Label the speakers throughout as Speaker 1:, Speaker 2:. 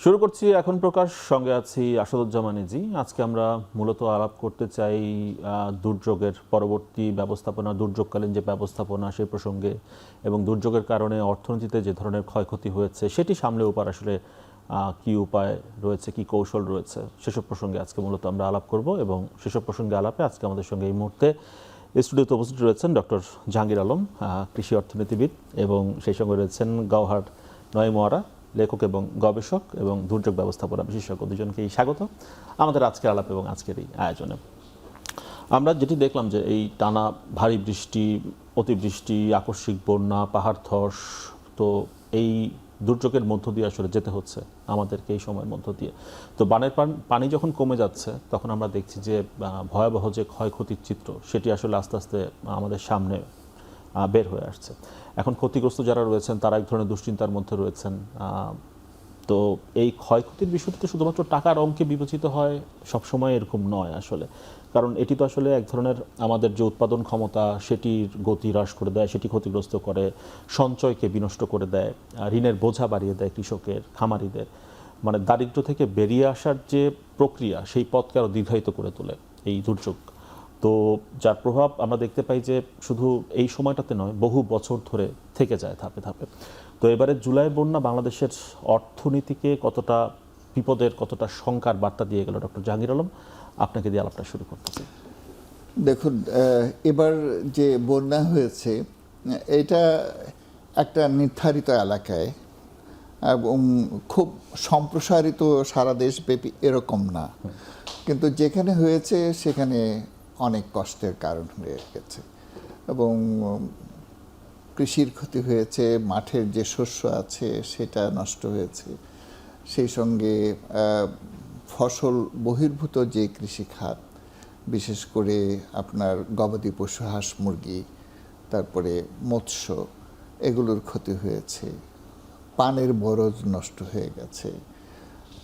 Speaker 1: শুরু করছি এখন প্রকাশ, সঙ্গে আছি আসাদুজ্জামান জি। আজকে আমরা মূলত আলাপ করতে চাই দুর্যোগের পরবর্তী ব্যবস্থাপনা, দুর্যোগকালীন যে ব্যবস্থাপনা সেই প্রসঙ্গে, এবং দুর্যোগের কারণে অর্থনীতিতে যে ধরনের ক্ষয়ক্ষতি হয়েছে সেটি সামলে উপার আসলে কি উপায় রয়েছে, কি কৌশল রয়েছে, সেসব প্রসঙ্গে আজকে মূলত আমরা আলাপ করব। এবং সেসব প্রসঙ্গে আলাপে আজকে আমাদের সঙ্গে এই মুহূর্তে স্টুডিওতে উপস্থিত রয়েছেন ডক্টর জাহাঙ্গীর আলম, কৃষি অর্থনীতিবিদ, এবং সেই সঙ্গে রয়েছেন গওহার নঈম ওয়ারা, লেখক এবং গবেষক এবং দুর্যোগ ব্যবস্থাপনা বিশেষজ্ঞ। দুজনকেই স্বাগত আমাদের আজকের আলাপ এবং আজকের এই আয়োজনে। আমরা যেটি দেখলাম যে এই টানা ভারী বৃষ্টি, অতিবৃষ্টি, আকস্মিক বন্যা, পাহাড় ধস, তো এই দুর্যোগের মধ্য দিয়ে আসলে যেতে হচ্ছে আমাদেরকে এই সময়ের মধ্য দিয়ে। তো বানের পানি যখন কমে যাচ্ছে তখন আমরা দেখছি যে ভয়াবহ যে ক্ষয়ক্ষতির চিত্র সেটি আসলে আস্তে আস্তে আমাদের সামনে বের হয়ে আসছে। এখন ক্ষতিগ্রস্ত যারা রয়েছেন তারা এক ধরনের দুশ্চিন্তার মধ্যে রয়েছেন। তো এই ক্ষয়ক্ষতির বিষয়টি তো শুধুমাত্র টাকার অঙ্কে বিবেচিত হয় সবসময় এরকম নয় আসলে, কারণ এটি তো আসলে এক ধরনের আমাদের যে উৎপাদন ক্ষমতা সেটির গতি হ্রাস করে দেয়, সেটি ক্ষতিগ্রস্ত করে, সঞ্চয়কে বিনষ্ট করে দেয়, ঋণের বোঝা বাড়িয়ে দেয় কৃষকের, খামারিদের। মানে দারিদ্র্য থেকে বেরিয়ে আসার যে প্রক্রিয়া সেই পথকে আরও দীর্ঘায়িত করে তোলে এই দুর্যোগ। তো যার প্রভাব আমরা দেখতে পাই যে শুধু এই সময়টাতে নয়, বহু বছর ধরে থেকে যায় ধাপে ধাপে। তো এবারে জুলাই বন্যা বাংলাদেশের অর্থনীতিকে কতটা বিপদের, কতটা শঙ্কার বার্তা দিয়ে গেল, ডক্টর জাহাঙ্গীর আলম আপনাকে দিয়ে আলাপটা শুরু করতেছি।
Speaker 2: দেখুন, এবার যে বন্যা হয়েছে এটা একটা নির্ধারিত এলাকায় এবং খুব সম্প্রসারিত সারা দেশব্যাপী এরকম না, কিন্তু যেখানে হয়েছে সেখানে অনেক কষ্টের কারণ হয়ে গেছে এবং কৃষির ক্ষতি হয়েছে, মাঠের যে শস্য আছে সেটা নষ্ট হয়েছে, সেই সঙ্গে ফসল বহির্ভূত যে কৃষিখাত, বিশেষ করে আপনার গবাদি পশু, হাঁস মুরগি, তারপরে মৎস্য, এগুলোর ক্ষতি হয়েছে, পানের বরজ নষ্ট হয়ে গেছে,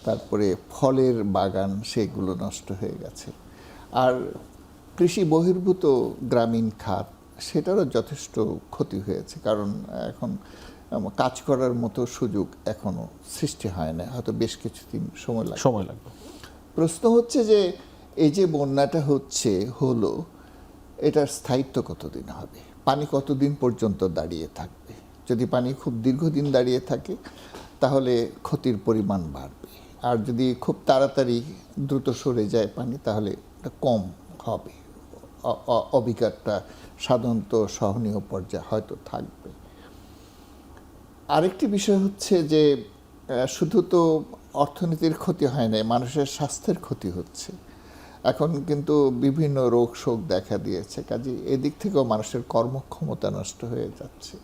Speaker 2: তারপরে ফলের বাগান সেগুলো নষ্ট হয়ে গেছে। আর কৃষি বহির্ভূত গ্রামীণ খাত সেটারও যথেষ্ট ক্ষতি হয়েছে, কারণ এখন কাজ করার মতো সুযোগ এখনো সৃষ্টি হয় না, হয়তো বেশ কিছুদিন সময় লাগবে। প্রশ্ন হচ্ছে যে এই যে বন্যাটা হলো এটার স্থায়িত্ব কতদিন হবে, পানি কতদিন পর্যন্ত দাঁড়িয়ে থাকবে। যদি পানি খুব দীর্ঘদিন দাঁড়িয়ে থাকে তাহলে ক্ষতির পরিমাণ বাড়বে, আর যদি খুব তাড়াতাড়ি দ্রুত সরে যায় পানি তাহলে এটা কম হবে, অভিজ্ঞতা সাধারণত সহনীয় পর্যায়ে হয়তো থাকবে। আরেকটি বিষয় হচ্ছে যে শুধু তো অর্থনীতির ক্ষতি হয় না, মানুষের স্বাস্থ্যের ক্ষতি হচ্ছে। এখন কিন্তু বিভিন্ন রোগ শোক দেখা দিয়েছে, কাজে এদিক থেকেও মানুষের কর্মক্ষমতা নষ্ট হয়ে যাচ্ছে।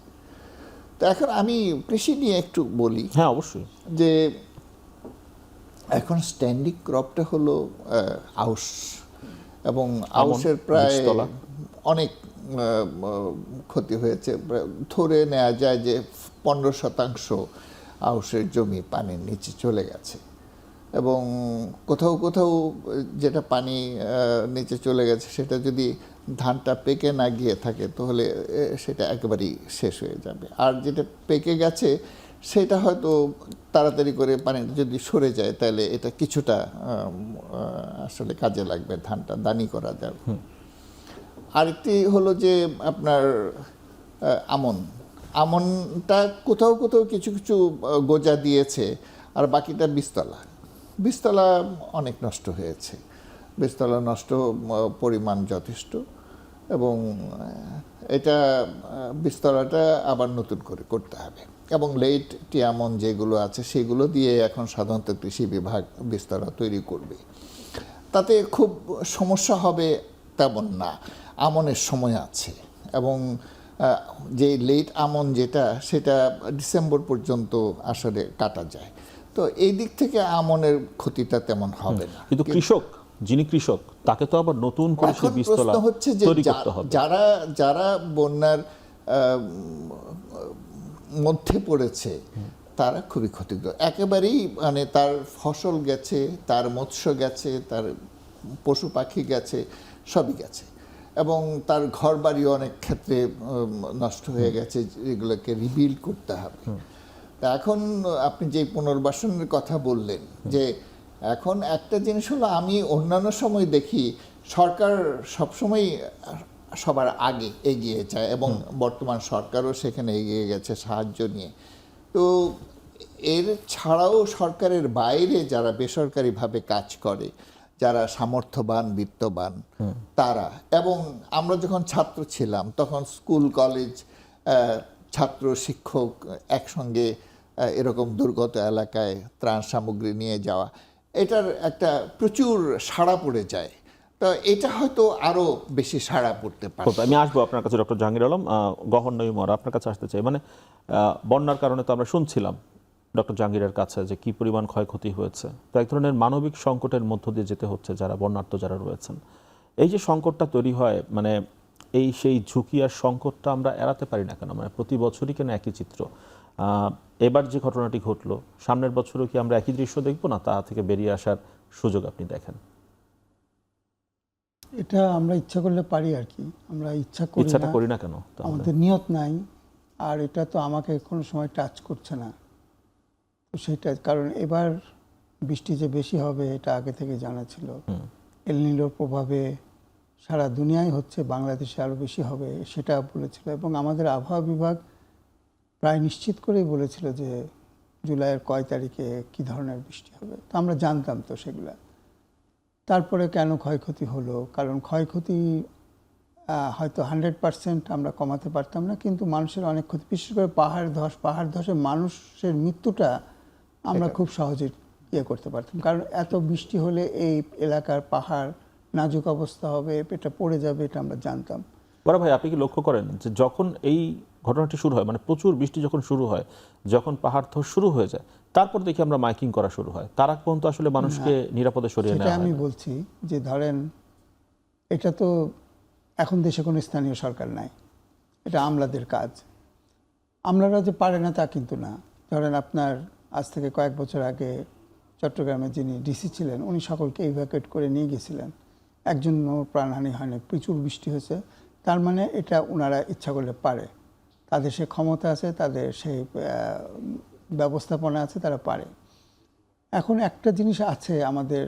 Speaker 2: তো এখন আমি কৃষি নিয়ে একটু বলি।
Speaker 1: হ্যাঁ, অবশ্যই।
Speaker 2: যে এখন স্ট্যান্ডিং ক্রপটা হলো আউশ, এবং আউশের প্রায় অনেক ক্ষতি হয়েছে। ধরে নেওয়া যায় যে 15% আউশের জমি পানির নিচে চলে গেছে, এবং কোথাও কোথাও যেটা পানি নিচে চলে গেছে সেটা যদি ধানটা পেকে না গিয়ে থাকে তাহলে সেটা একেবারেই শেষ হয়ে যাবে। আর যেটা পেকে গেছে সেটা হয়তো তাড়াতাড়ি করে পানিটা যদি সরে যায় তাহলে এটা কিছুটা আসলে কাজে লাগবে, ধানটা দানি করা যাবে। আরেকটি হলো যে আপনার আমনটা কোথাও কোথাও কিছু কিছু গোজা দিয়েছে, আর বাকিটা বীজতলা অনেক নষ্ট হয়েছে। বীজতলা নষ্ট পরিমাণ যথেষ্ট, এবং এটা বীজতলাটা আবার নতুন করে করতে হবে, এবং লেট টিয়ামন যেগুলো আছে সেগুলো দিয়ে এখন সাধারণত কৃষি বিভাগ বীজতলা তৈরি করবে। তাতে খুব সমস্যা হবে তেমন না, আমনের সময় আছে, এবং যে লেট আমন সেটা ডিসেম্বর পর্যন্ত আসলে কাটা যায়। তো এই দিক থেকে আমনের ক্ষতিটা তেমন হবে না,
Speaker 1: কিন্তু যিনি কৃষক তাকে তো আবার নতুন করে সেই বীজতলা
Speaker 2: হচ্ছে যে যারা বন্যার মধ্যে পড়েছে তারা খুবই ক্ষতিগ্রস্ত, একেবারেই মানে তার ফসল গেছে, তার মৎস্য গেছে, তার পশু পাখি গেছে, সবই গেছে, এবং তার ঘর বাড়ি অনেক ক্ষেত্রে নষ্ট হয়ে গেছে, এগুলোকে রিবিল্ড করতে হবে। তা এখন আপনি যে পুনর্বাসনের কথা বললেন, যে এখন একটা জিনিস হলো, আমি অন্যান্য সময় দেখি সরকার সবসময় সবার আগে এগিয়ে যায়, এবং বর্তমান সরকারও সেখানে এগিয়ে গেছে সাহায্য নিয়ে। তো এর ছাড়াও সরকারের বাইরে যারা বেসরকারিভাবে কাজ করে, যারা সামর্থ্যবান বিত্তবান তারা, এবং আমরা যখন ছাত্র ছিলাম তখন স্কুল কলেজ ছাত্র শিক্ষক একসঙ্গে এরকম দুর্গত এলাকায় ত্রাণ সামগ্রী নিয়ে যাওয়া, এটার একটা প্রচুর সাড়া পড়ে যায়। তো এটা হয়তো আরো বেশি সাড়া পড়তে পারে।
Speaker 1: আমি আসবো আপনার কাছে, ডক্টর জাহাঙ্গীর আলম। গহন নঈমর, আপনার কাছে আসতে চাই। মানে বন্যার কারণে তো আমরা শুনছিলাম ডক্টর জাহাঙ্গীরের কাছে যে কি পরিমাণ ক্ষয়ক্ষতি হয়েছে। তো এক ধরনের মানবিক সংকটের মধ্য দিয়ে যেতে হচ্ছে যারা বন্যার্ত যারা রয়েছেন। এই যে সংকটটা তৈরি হয়, মানে সেই ঝুঁকি আর সংকটটা আমরা এড়াতে পারি না কেন? মানে প্রতি বছরই কেন একই চিত্র? এবার যে ঘটনাটি ঘটলো, সামনের বছরও কি আমরা একই দৃশ্য দেখব, না তা থেকে বেরিয়ে আসার সুযোগ আপনি দেখেন?
Speaker 3: এটা আমরা ইচ্ছা করলে পারি আর কি, আমরা
Speaker 1: ইচ্ছাটা করি না কেন?
Speaker 3: আমাদের নিয়ত নাই, আর এটা তো আমাকে কোনো সময় টাচ করছে না। তো সেটা কারণ এবার বৃষ্টি যে বেশি হবে এটা আগে থেকে জানা ছিল। এল নিনোর প্রভাবে সারা দুনিয়ায় হচ্ছে, বাংলাদেশে আরো বেশি হবে সেটা বলেছিল, এবং আমাদের আবহাওয়া বিভাগ প্রায় নিশ্চিত করেই বলেছিল যে জুলাইয়ের কয় তারিখে কি ধরনের বৃষ্টি হবে। তো আমরা জানতাম তো সেগুলা। তারপরে কেন ক্ষয়ক্ষতি হলো? কারণ ক্ষয়ক্ষতি হয়তো 100% আমরা কমাতে পারতাম না, কিন্তু মানুষের অনেক ক্ষতি, বিশেষ করে পাহাড় ধসে মানুষের মৃত্যুটা আমরা খুব সহজে করতে পারতাম। কারণ এত বৃষ্টি হলে এই এলাকার পাহাড় নাজুক অবস্থা হবে, এটা পড়ে যাবে, এটা আমরা জানতাম।
Speaker 1: বড় ভাই, আপনি কি লক্ষ্য করেন যে যখন এই ঘটনাটি শুরু হয়, মানে প্রচুর বৃষ্টি যখন শুরু হয়, যখন পাহাড় ধস শুরু হয়ে যায়, তারপর দেখি আমরা মাইকিং করা শুরু হয়, তার আগ পর্যন্ত আসলে মানুষকে নিরাপদে সরিয়ে নেওয়া হয়?
Speaker 3: আমি বলছি যে ধরেন এটা তো এখন দেশে কোনো স্থানীয় সরকার নাই, এটা আমলাদের কাজ। আমলারা যে পারে না তা কিন্তু না। ধরেন আপনার আজ থেকে কয়েক বছর আগে চট্টগ্রামে যিনি ডিসি ছিলেন, উনি সকলকে ইভ্যাকুয়েট করে নিয়ে গেছিলেন, একজন প্রাণহানি হয়নি, প্রচুর বৃষ্টি হয়েছে। তার মানে এটা ওনারা ইচ্ছা করলে পারে, তাদের সে ক্ষমতা আছে, তাদের সেই ব্যবস্থাপনা আছে, তারা পারে। এখন একটা জিনিস আছে, আমাদের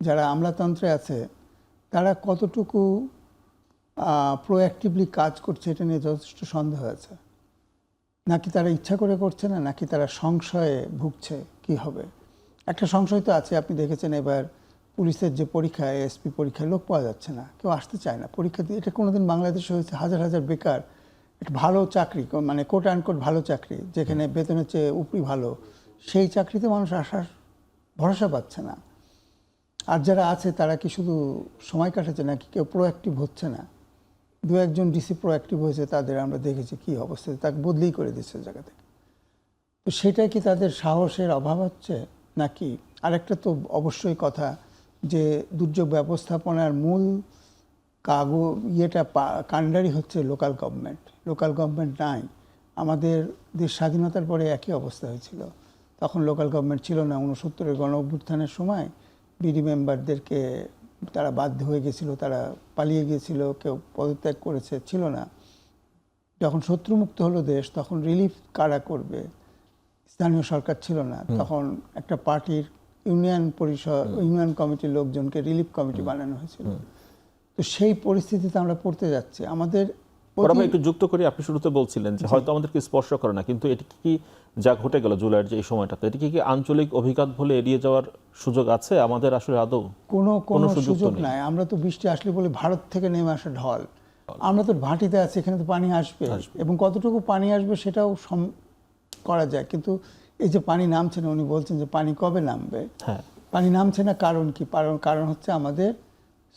Speaker 3: যারা আমলাতন্ত্রে আছে তারা কতটুকু প্রোঅ্যাক্টিভলি কাজ করছে এটা নিয়ে যথেষ্ট সন্দেহ আছে। নাকি তারা ইচ্ছা করে করছে না, নাকি তারা সংশয়ে ভুগছে, কি হবে? একটা সংশয় তো আছে। আপনি দেখেছেন এবার পুলিশের যে পরীক্ষা, এএসপি পরীক্ষায় লোক পাওয়া যাচ্ছে না, কেউ আসতে চায় না পরীক্ষা দিয়ে। এটা কোনোদিন বাংলাদেশে হয়েছে? হাজার হাজার বেকার, একটা ভালো চাকরি, মানে কোট অ্যান্ড কোট ভালো চাকরি, যেখানে বেতনের চেয়ে উপরি ভালো, সেই চাকরিতে মানুষ আসার ভরসা পাচ্ছে না। আর যারা আছে তারা কি শুধু সময় কাটাচ্ছে, নাকি কেউ প্রোঅ্যাক্টিভ হচ্ছে না? দু একজন ডিসি প্রোঅ্যাক্টিভ হয়েছে, তাদের আমরা দেখেছি কি অবস্থা, তাকে বদলেই করে দিচ্ছে জায়গা থেকে। তো সেটা কি তাদের সাহসের অভাব হচ্ছে নাকি? আরেকটা তো অবশ্যই কথা যে দুর্যোগ ব্যবস্থাপনার মূল কাণ্ডারি হচ্ছে লোকাল গভর্নমেন্ট। লোকাল গভর্নমেন্ট নাই। আমাদের দেশ স্বাধীনতার পরে একই অবস্থা হয়েছিল, তখন লোকাল গভর্নমেন্ট ছিল না। 69-এর গণ অভ্যুত্থানের সময় বিডি মেম্বারদেরকে তারা বাধ্য হয়ে গেছিল, তারা পালিয়ে গিয়েছিল, কেউ পদত্যাগ করেছে, ছিল না। যখন শত্রুমুক্ত হলো দেশ, তখন রিলিফ কারা করবে? স্থানীয় সরকার ছিল না, তখন একটা পার্টির ইউনিয়ন কমিটির লোকজনকে রিলিফ কমিটি বানানো হয়েছিল। তো সেই পরিস্থিতিতে আমরা পড়তে যাচ্ছি। আমাদের
Speaker 1: একটু যুক্ত করি, আপনি শুরুতে বলছিলেন যে হয়তো আমাদেরকে স্পর্শ করে না, কিন্তু এটি কি যা ঘটে গেল জুলাইয়ের যে এই সময়টাতে, এটি কি আঞ্চলিক অভিঘাত বলে এড়িয়ে যাওয়ার সুযোগ আছে আমাদের? আসলে আদৌ
Speaker 3: কোনো সুযোগ নাই। আমরা তো বৃষ্টি আসলে বলে ভারত থেকে নেমে আসা ঢল, আমরা তো ভাটিতে আছি, এখানে তো পানি আসবে, এবং কতটুকু পানি আসবে সেটাও করা যায়। কিন্তু এই যে পানি নামছে না, উনি বলছেন যে পানি কবে নামবে? পানি নামছে না, কারণ কি? কারণ হচ্ছে আমাদের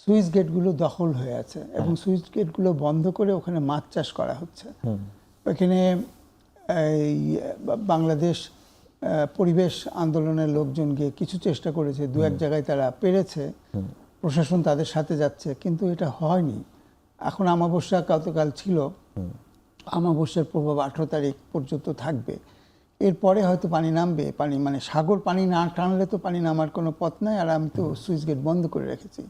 Speaker 3: সুইচ গেটগুলো দখল হয়ে আছে, এবং সুইচ গেটগুলো বন্ধ করে ওখানে মাছ চাষ করা হচ্ছে। ওইখানে এই বাংলাদেশ পরিবেশ আন্দোলনের লোকজন গিয়ে কিছু চেষ্টা করেছে, দু এক জায়গায় তারা পেরেছে, প্রশাসন তাদের সাথে যাচ্ছে, কিন্তু এটা হয়নি। এখন অমাবস্যা গতকাল ছিল, অমাবস্যার প্রভাব 18 তারিখ পর্যন্ত থাকবে। এরপরে হয়তো পানি নামবে। পানি মানে সাগর পানি না টানলে তো পানি নামার কোনো পথ নাই, আর আমি তো সুইচ গেট বন্ধ করে রেখেছি।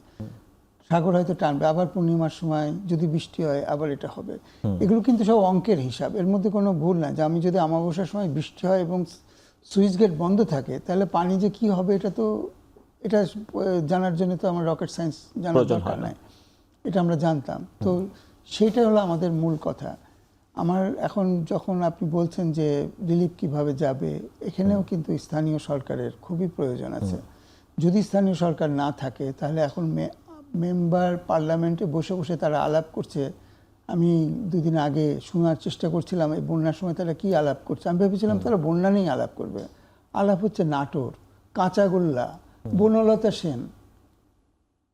Speaker 3: সাগর হয়তো টানবে, আবার পূর্ণিমার সময় যদি বৃষ্টি হয় আবার এটা হবে। এগুলো কিন্তু সব অঙ্কের হিসাব, এর মধ্যে কোনো ভুল না। যে আমি যদি অমাবস্যার সময় বৃষ্টি হয় এবং সুইচ গেট বন্ধ থাকে, তাহলে পানি যে কি হবে এটা জানার জন্য তো আমার রকেট সায়েন্স জানার
Speaker 1: প্রয়োজন
Speaker 3: দরকার
Speaker 1: হয় না।
Speaker 3: নাই, এটা আমরা জানতাম। তো সেইটা হলো আমাদের মূল কথা। আমার এখন যখন আপনি বলছেন যে রিলিফ কিভাবে যাবে, এখানেও কিন্তু স্থানীয় সরকারের খুবই প্রয়োজন আছে। যদি স্থানীয় সরকার না থাকে, তাহলে এখন মেম্বার পার্লামেন্টে বসে বসে তারা আলাপ করছে। আমি দুদিন আগে শোনার চেষ্টা করছিলাম এই বন্যার সময় তারা কি আলাপ করছে। আমি ভেবেছিলাম তারা বন্যা নিয়েই আলাপ করবে। আলাপ হচ্ছে নাটোর, কাঁচাগোল্লা, বনলতা সেন।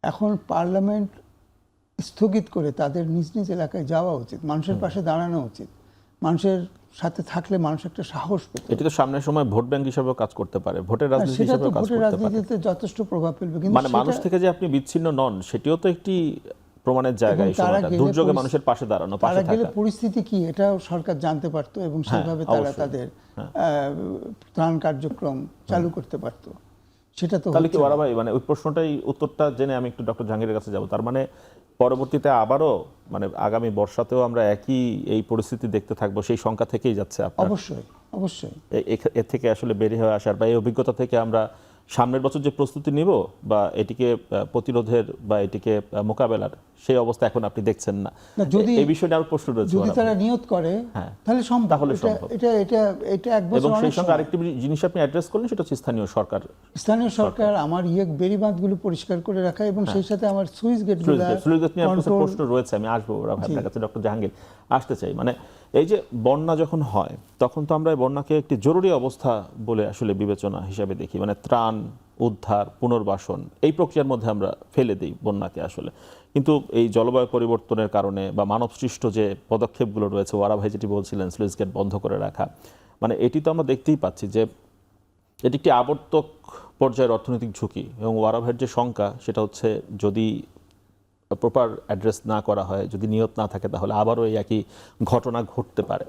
Speaker 3: এখন পার্লামেন্ট স্থগিত করে তাদের নিজ নিজ এলাকায় যাওয়া উচিত, মানুষের পাশে দাঁড়ানো উচিত। মানুষের সাথে থাকলে মানুষ একটা সাহস পেত।
Speaker 1: এটি তো সামনের সময় ভোট ব্যাংক হিসেবেও কাজ করতে পারে, ভোটের রাজনীতি
Speaker 3: সেটা তো
Speaker 1: হিসেবেও কাজ
Speaker 3: ভোটের
Speaker 1: করতে পারে।
Speaker 3: রাজনীতিতে যথেষ্ট প্রভাব ফেলবে। কিন্তু
Speaker 1: মানে মানুষ থেকে যে আপনি বিচ্ছিন্ন নন, সেটিও তো একটি প্রমাণের জায়গা। এই সময়টা দুর্যোগে মানুষের পাশে দাঁড়ানো, পাশে
Speaker 3: তারা গেলে
Speaker 1: থাকা।
Speaker 3: পরিস্থিতি কি এটাও সরকার জানতে পারতো এবং সেইভাবে তারা
Speaker 1: অবশ্যই।
Speaker 3: তাদের ত্রাণ কার্যক্রম চালু করতে পারতো। সেটা তো
Speaker 1: তাহলে কি
Speaker 3: হচ্ছে না।
Speaker 1: ওরা ভাই, মানে ওই প্রশ্নটাই উত্তরটা জেনে আমি একটু ডক্টর জাহাঙ্গীরের কাছে যাব। তার মানে পরবর্তীতে আবারও, মানে আগামী বর্ষাতেও আমরা একই এই পরিস্থিতি দেখতে থাকবো, সেই সংখ্যা থেকেই যাচ্ছে আপনার?
Speaker 3: অবশ্যই অবশ্যই।
Speaker 1: এর থেকে আসলে বেরিয়ে হয়ে আসার বা এই অভিজ্ঞতা থেকে আমরা সামনের বছর যে প্রস্তুতি নিব বা এটিকে প্রতিরোধের বা এটিকে মোকাবেলার, সেই অবস্থা এখন আপনি দেখছেন না।
Speaker 3: যদি
Speaker 1: এই বিষয়টা আরো প্রশ্ন রয়েছে
Speaker 3: যদি তারা নিয়ত করে, তাহলে সম্ভব।
Speaker 1: তাহলে সম্ভব।
Speaker 3: এটা এক বছর
Speaker 1: এবং সেই
Speaker 3: অনেক
Speaker 1: সঙ্গে
Speaker 3: সময়।
Speaker 1: আরেকটি জিনিস আপনি অ্যাড্রেস করলেন, সেটা হচ্ছে স্থানীয় সরকার।
Speaker 3: স্থানীয় সরকার আমার বেড়িবাঁধগুলো পরিষ্কার করে রাখা এবং সেই সাথে আমার সুইচ গেটগুলো
Speaker 1: সুইচ নিয়ে আপনার প্রশ্ন রয়েছে, আমি আসবো আপনার কাছে ডক্টর জাহাঙ্গীর, আসতে চাই। মানে এই যে বন্যা যখন হয়, তখন তো আমরা এই বন্যাকে একটি জরুরি অবস্থা বলে আসলে বিবেচনা হিসাবে দেখি। মানে ত্রাণ, উদ্ধার, পুনর্বাসন, এই প্রক্রিয়ার মধ্যে আমরা ফেলে দিই বন্যাকে আসলে। কিন্তু এই জলবায়ু পরিবর্তনের কারণে বা মানব সৃষ্ট যে পদক্ষেপগুলো রয়েছে, ওয়ারা ভাই যেটি বলছিলেন স্লুইস গেট বন্ধ করে রাখা, মানে এটি তো আমরা দেখতেই পাচ্ছি যে এটি একটি আবর্তক পর্যায়ের অর্থনৈতিক ঝুঁকি। এবং ওয়ারা ভাইয়ের যে শঙ্কা, সেটা হচ্ছে যদি প্রপার অ্যাড্রেস না করা হয়, যদি নিয়ত না থাকে, তাহলে আবারও এই একই ঘটনা ঘটতে পারে।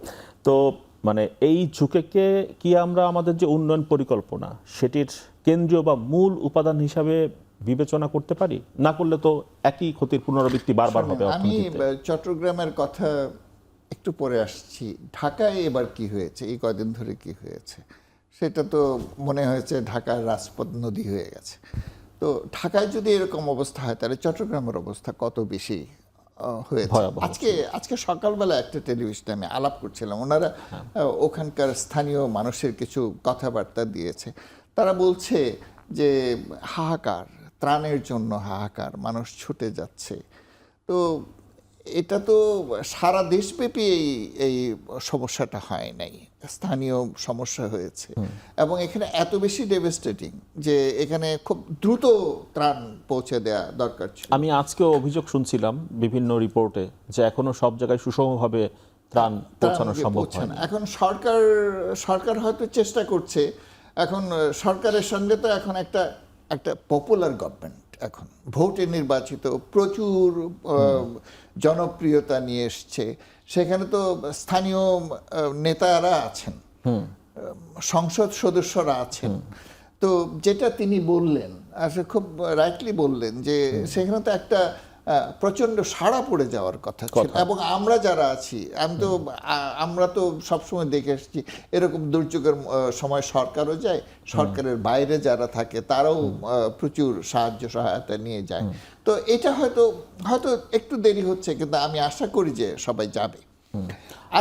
Speaker 1: তো মানে এই ঝুঁকিকে কি আমরা আমাদের যে উন্নয়ন পরিকল্পনা, সেটির কেন্দ্রীয় বা মূল উপাদান হিসাবে বিবেচনা করতে পারি? না করলে তো একই ক্ষতির পুনরাবৃত্তি বারবার হবে
Speaker 2: আমি
Speaker 1: অর্থনীতিতে।
Speaker 2: চট্টগ্রামের কথা একটু পরে আসছি। ঢাকায় এবার কি হয়েছে, এই কয়দিন ধরে কি হয়েছে, সেটা তো মনে হয়েছে ঢাকার রাজপথ নদী হয়ে গেছে। তো ঢাকায় যদি এরকম অবস্থা হয়, তাহলে চট্টগ্রামের অবস্থা কত বেশি হয়েছে।
Speaker 1: ভয়াবহ।
Speaker 2: আজকে সকালবেলা একটা টেলিভিশনে আমি আলাপ করছিলাম, ওনারা ওখানকার স্থানীয় মানুষের কিছু কথাবার্তা দিয়েছে। তারা বলছে যে হাহাকার, ত্রাণের জন্য হাহাকার, মানুষ ছুটে যাচ্ছে। তো এটা তো সারা দেশব্যাপী এই সমস্যাটা হয় নাই, স্থানীয় সমস্যা হয়েছে। এবং এখানে এত বেশি ডেভাস্টেটিং যে এখানে খুব দ্রুত ত্রাণ পৌঁছে দেওয়া দরকার ছিল।
Speaker 1: আমি আজকেও অভিযোগ শুনছিলাম বিভিন্ন রিপোর্টে যে এখনো সব জায়গায় সুষমভাবে ত্রাণ পৌঁছানো সম্ভব হয় না।
Speaker 2: এখন সরকার হয়তো চেষ্টা করছে। এখন সরকারের সঙ্গে তো এখন একটা পপুলার গভর্নমেন্ট, এখন ভোটে নির্বাচিত, প্রচুর জনপ্রিয়তা নিয়ে এসছে। সেখানে তো স্থানীয় নেতারা আছেন, সংসদ সদস্যরা আছেন। তো যেটা তিনি বললেন, আসলে খুব রাইটলি বললেন, যে সেখানে তো একটা প্রচন্ড সাড়া পড়ে যাওয়ার কথা ছিল। এবং আমরা যারা আছি, আমরা তো সবসময় দেখে এসেছি এরকম দুর্যোগের সময় সরকারও যায়, সরকারের বাইরে যারা থাকে তারাও প্রচুর সাহায্য সহায়তা নিয়ে যায়। তো এটা হয়তো একটু দেরি হচ্ছে, কিন্তু আমি আশা করি যে সবাই যাবে।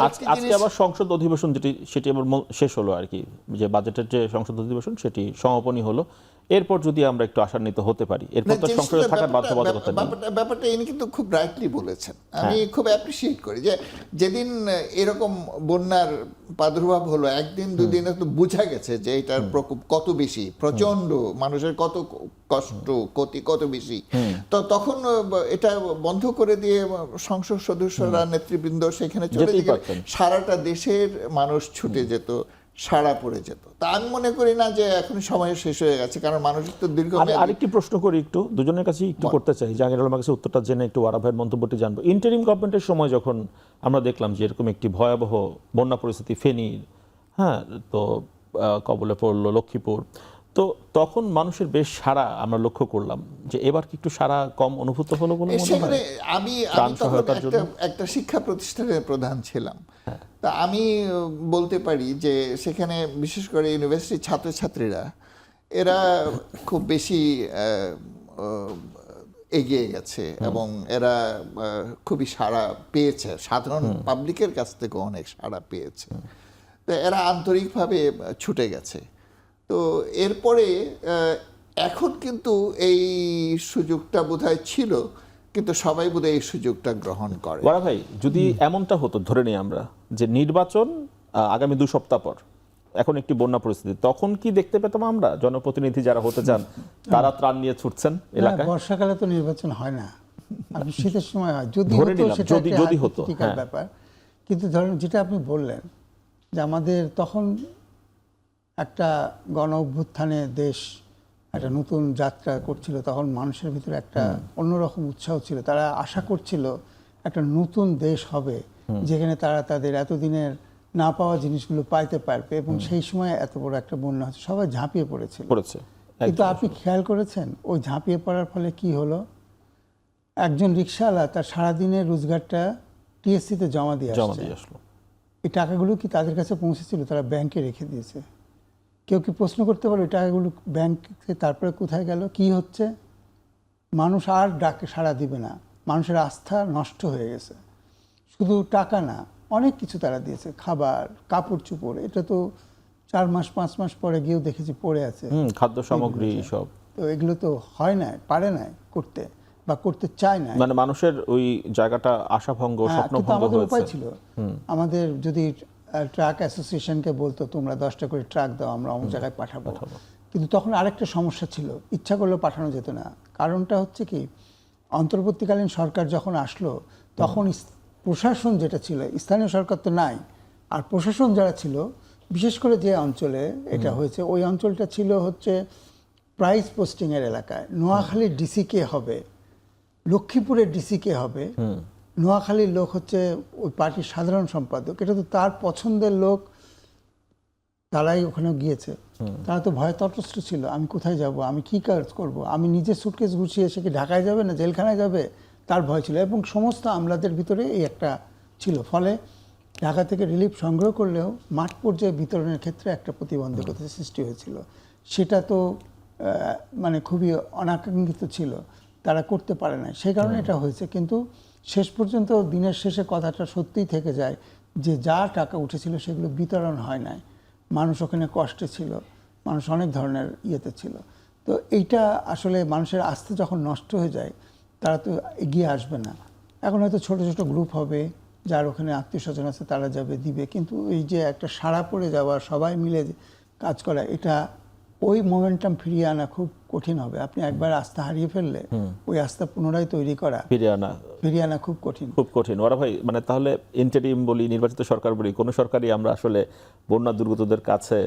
Speaker 1: আজকে আবার সংসদ অধিবেশন সেটি আবার শেষ হলো আর কি, যে বাজেটের যে সংসদ অধিবেশন সেটি সমাপনী হলো। এরপর যদি আমরা একটু আশান্বিত হতে পারি, এরপর তো সংসদে থাকার বাধ্যবাধকতা নেই।
Speaker 2: ব্যাপারটা ইনি কিন্তু খুব রাইটলি বলেছেন, আমি খুব অ্যাপ্রিসিয়েট করি যে যেদিন এরকম বন্যার প্রাদুর্ভাব হলো, একদিন দুদিনে তো বোঝা গেছে যে এটার প্রকোপ কত বেশি, প্রচন্ড, মানুষের কত কষ্ট, ক্ষতি কত বেশি। তো তখন এটা বন্ধ করে দিয়ে সংসদ সদস্যরা, নেতৃবৃন্দ সেখানে চলে যেত, সারাটা দেশের মানুষ ছুটে যেত, সাড়া পড়ে যেত। তা আমি মনে করি না যে এখন সময় শেষ হয়ে গেছে, কারণ মানুষের তো দীর্ঘমেয়াদী।
Speaker 1: আরেকটি প্রশ্ন করি, একটু দুজনের কাছে একটু করতে চাই, জাহাঙ্গীর আলমের কাছে উত্তরটা জেনে একটু ওয়ারা ভাইয়ের মন্তব্যটি জানবো। ইন্টারিম গভর্নমেন্টের সময় যখন আমরা দেখলাম যে এরকম একটি ভয়াবহ বন্যা পরিস্থিতি ফেনীর, তো কবলে পড়লো লক্ষ্মীপুর, তো তখন মানুষের বেশ সাড়া আমরা লক্ষ্য করলাম, যে এবার কি একটু সাড়া কম অনুভূত হলো বলে মনে
Speaker 2: সেখানে
Speaker 1: হয়?
Speaker 2: আমি
Speaker 1: ত্রাণ
Speaker 2: আমি তখন
Speaker 1: সহায়তার জন্য?
Speaker 2: একটা শিক্ষা প্রতিষ্ঠানের প্রধান ছিলাম। তা আমি বলতে পারি যে সেখানে বিশেষ করে ইউনিভার্সিটির ছাত্রছাত্রীরা এরা খুব বেশি এগিয়ে গেছে এবং এরা খুবই সাড়া পেয়েছে, সাধারণ পাবলিকের কাছ থেকে অনেক সাড়া পেয়েছে। তো এরা আন্তরিকভাবে ছুটে গেছে। তো এরপরে এখন কিন্তু এই সুযোগটা বোধহয় ছিল, কিন্তু সবাই বোধহয় এই সুযোগটা গ্রহণ করে।
Speaker 1: বড় ভাই, যদি এমনটা হতো, ধরে নিই আমরা যে নির্বাচন আগামী 2 সপ্তাহ পর, এখন একটি বন্যা পরিস্থিতি, তখন কি দেখতে পেতাম আমরা জনপ্রতিনিধি যারা হতে চান তারা ত্রাণ নিয়ে ছুটছেন এলাকায়?
Speaker 3: বর্ষাকালে তো নির্বাচন হয় না, আপনি শীতের সময় হয়, যদি
Speaker 1: ধরে
Speaker 3: হতো
Speaker 1: নিলাম,
Speaker 3: সেটা
Speaker 1: যদি
Speaker 3: একটা
Speaker 1: হতো,
Speaker 3: hypothetical
Speaker 1: হ্যাঁ।
Speaker 3: ব্যাপার। কিন্তু ধরেন যেটা আপনি বললেন যে আমাদের তখন একটা গণ অভ্যুত্থানে দেশ একটা নতুন যাত্রা করছিল, তখন মানুষের ভিতরে একটা অন্যরকম উৎসাহ ছিল, তারা আশা করছিল একটা নতুন দেশ হবে যেখানে তারা তাদের এতদিনের না পাওয়া জিনিসগুলো পাইতে পারবে, এবং সেই সময় এত বড় একটা বন্যা হচ্ছে, সবাই ঝাঁপিয়ে পড়েছে। কিন্তু আপনি খেয়াল করেছেন ওই ঝাঁপিয়ে পড়ার ফলে কি হলো? একজন রিকশাওয়ালা তার সারাদিনের রোজগারটা টিএসসিতে জমা দিয়ে আসলো। এই টাকাগুলো কি তাদের কাছে পৌঁছেছিল? তারা ব্যাংকে রেখে দিয়েছে। কেউ কি প্রশ্ন করতে পারে ওই টাকাগুলো ব্যাংকে তারপরে কোথায় গেল, কি হচ্ছে? মানুষ আর ডাকে সাড়া দিবে না, মানুষের আস্থা নষ্ট হয়ে গেছে। শুধু টাকা না, অনেক কিছু তারা দিয়েছে, খাবার, কাপড় চোপড়, এটা তো 4 মাস 5 মাস পরে গিয়েও দেখেছি পড়ে আছে,
Speaker 1: খাদ্য সামগ্রী সব।
Speaker 3: তো এগুলো তো হয় না, পারে না করতে, বা করতে চায় না।
Speaker 1: মানে মানুষের ওই জায়গাটা আশাভঙ্গ, স্বপ্নভঙ্গ
Speaker 3: আমাদের
Speaker 1: হয়েছে।
Speaker 3: উপায় ছিল, আমাদের যদি ট্রাক অ্যাসোসিয়েশনকে বলতো তোমরা 10টা করে ট্রাক দাও, আমরা অমুক জায়গায় পাঠাবো। কিন্তু তখন আরেকটা সমস্যা ছিল, ইচ্ছা করলেও পাঠানো যেত না। কারণটা হচ্ছে কি, অন্তর্বর্তীকালীন সরকার যখন আসলো তখন প্রশাসন যেটা ছিল, স্থানীয় সরকার তো নাই, আর প্রশাসন যারা ছিল, বিশেষ করে যে অঞ্চলে এটা হয়েছে ওই অঞ্চলটা ছিল হচ্ছে প্রাইস পোস্টিংয়ের এলাকায়। নোয়াখালীর ডিসি কে হবে, লক্ষ্মীপুরের ডিসি কে হবে, নোয়াখালীর লোক হচ্ছে ওই পার্টির সাধারণ সম্পাদক, এটা তো তার পছন্দের লোক, তারাই ওখানে গিয়েছে। তারা তো ভয়ে তটস্থ ছিল, আমি কোথায় যাব, আমি কি কাজ করব, আমি নিজের সুটকেস গুছিয়ে এসে কি ঢাকায় যাবে না জেলখানায় যাবে, তার ভয় ছিল। এবং সমস্ত আমলাদের ভিতরে এই একটা ছিল, ফলে ঢাকা থেকে রিলিফ সংগ্রহ করলেও মাঠ পর্যায়ে বিতরণের ক্ষেত্রে একটা প্রতিবন্ধকতা সৃষ্টি হয়েছিল। সেটা তো মানে খুবই অনাকাঙ্ক্ষিত ছিল, তারা করতে পারে না, সেই কারণে এটা হয়েছে। কিন্তু শেষ পর্যন্ত দিনের শেষে কথাটা সত্যিই থেকে যায় যে যা টাকা উঠেছিল সেগুলো বিতরণ হয় নাই, মানুষ ওখানে কষ্টে ছিল, মানুষ অনেক ধরনের ইয়েতে ছিল। তো এইটা আসলে মানুষের আস্থা যখন নষ্ট হয়ে যায় তারা তো এগিয়ে আসবে না। এখন হয়তো ছোট ছোট গ্রুপ হবে, যার ওখানে আত্মীয় স্বজন আছে তারা যাবে দিবে, কিন্তু এই যে একটা সাড়া পড়ে যাওয়া, সবাই মিলে কাজ করা, এটা ওই মোমেন্টাম ফিরিয়ে আনা খুব কঠিন হবে। আপনি একবার আস্থা হারিয়ে ফেললে ওই আস্থা পুনরায় তৈরি করা, ফিরিয়ে আনা খুব কঠিন।
Speaker 1: ওরা ভাই, মানে তাহলে ইন্টারিম বলি, নির্বাচিত সরকার বলি, কোনো সরকারই আমরা আসলে বন্যা দুর্গতদের কাছে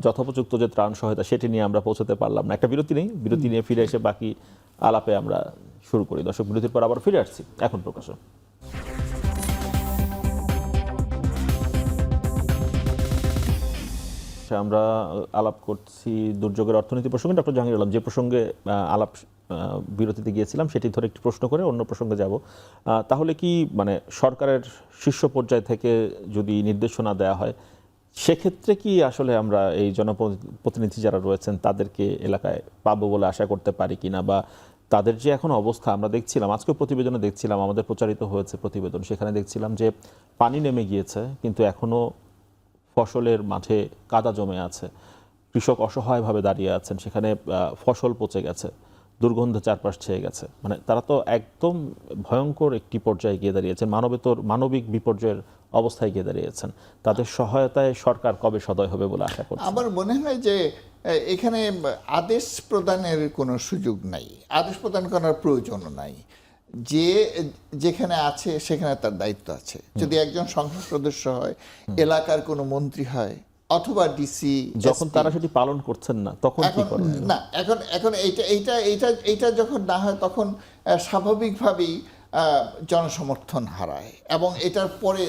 Speaker 1: যথোপযুক্ত যে ত্রাণ সহায়তা সেটি নিয়ে আমরা পৌঁছতে পারলাম না। একটা বিরতি নেই, বিরতি নিয়ে ফিরে এসে বাকি আলাপে আমরা শুরু করি। দর্শক, বিরতির পর আবার ফিরে আসছি এখন প্রকাশন। আমরা আলাপ করছি দুর্যোগের অর্থনীতি প্রসঙ্গে। ডক্টর জাহাঙ্গীর আলম, যে প্রসঙ্গে আলাপ বিরতিতে গিয়েছিলাম সেটি ধরে একটি প্রশ্ন করে অন্য প্রসঙ্গে যাব। তাহলে কি মানে সরকারের শীর্ষ পর্যায় থেকে যদি নির্দেশনা দেওয়া হয়, সেক্ষেত্রে কি আসলে আমরা এই জনপ্রতিনিধি যারা রয়েছেন তাদেরকে এলাকায় পাবো বলে আশা করতে পারি কিনা, বা তাদের যে এখন অবস্থা আমরা দেখছিলাম, আজকেও প্রতিবেদনে দেখছিলাম, আমাদের প্রচারিত হয়েছে প্রতিবেদন, সেখানে দেখছিলাম যে পানি নেমে গিয়েছে কিন্তু এখনো ফসলের মাঠে কাদা জমে আছে, কৃষক অসহায়ভাবে দাঁড়িয়ে আছেন, সেখানে ফসল পচে গেছে, দুর্গন্ধ চারপাশ ছেয়ে গেছে। মানে তারা তো একদম ভয়ঙ্কর একটি পর্যায়ে গিয়ে দাঁড়িয়েছেন, মানবিক বিপর্যয়ের অবস্থায় গিয়ে দাঁড়িয়েছেন। তাদের সহায়তায় সরকার কবে সদয় হবে বলে আশা করছেন?
Speaker 2: আমার মনে হয় যে এখানে আদেশ প্রদানের কোনো সুযোগ নাই, আদেশ প্রদান করার প্রয়োজনও নাই। যে যেখানে আছে সেখানে তার দায়িত্ব আছে। যদি একজন সংসদ সদস্য হয়, এলাকার কোনো মন্ত্রী হয়, অথবা ডিসি,
Speaker 1: যখন তারা সেটি পালন করছেন না তখন কি করেন?
Speaker 2: না, এখন এইটা যখন না হয় তখন স্বাভাবিকভাবেই জনসমর্থন হারায়, এবং এটার পরে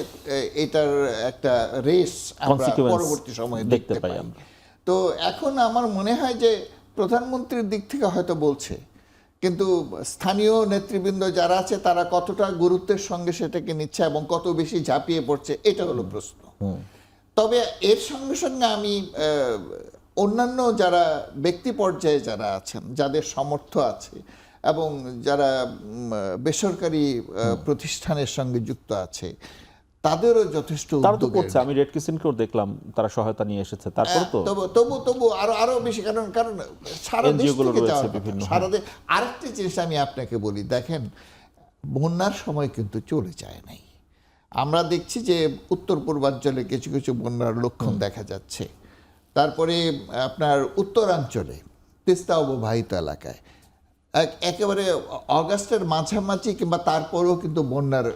Speaker 2: এটার একটা রেস আমরা পরবর্তী সময়ে দেখতে পাই। তো এখন আমার মনে হয় যে প্রধানমন্ত্রীর দিক থেকে হয়তো বলছে, কিন্তু স্থানীয় নেতৃবৃন্দ যারা আছে তারা কতটা গুরুত্বের সঙ্গে সেটাকে নিচ্ছে এবং কত বেশি ঝাঁপিয়ে পড়ছে, এটা হলো প্রশ্ন। তবে এর সঙ্গে সঙ্গে আমি অন্যান্য যারা ব্যক্তি পর্যায়ে যারা আছেন, যাদের সামর্থ্য আছে এবং যারা বেসরকারি প্রতিষ্ঠানের সঙ্গে যুক্ত আছে, তাদেরও যথেষ্ট
Speaker 1: তারা তো
Speaker 2: উদ্যোগের
Speaker 1: করছে, আমি রেড ক্রিসেন্টকেও দেখলাম তারা সহায়তা নিয়ে এসেছে, তারপরে তো
Speaker 2: তবু আরো বেশি, কারণ সারা দেশ
Speaker 1: NGO গুলো
Speaker 2: থেকে
Speaker 1: রয়েছে
Speaker 2: যাওয়ার কথা।
Speaker 1: বিভিন্ন,
Speaker 2: সারা দেশ। আরেকটা জিনিস আমি আপনাকে বলি, দেখেন বন্যার সময় কিন্তু চলে যায় নাই। আমরা দেখছি যে উত্তর পূর্বাঞ্চলে কিছু কিছু বন্যার লক্ষণ দেখা যাচ্ছে, তারপরে আপনার উত্তরাঞ্চলে তিস্তা অববাহিত এলাকায় একেবারে অগাস্টের মাঝামাঝি কিংবা তারপরেও কিন্তু বন্যার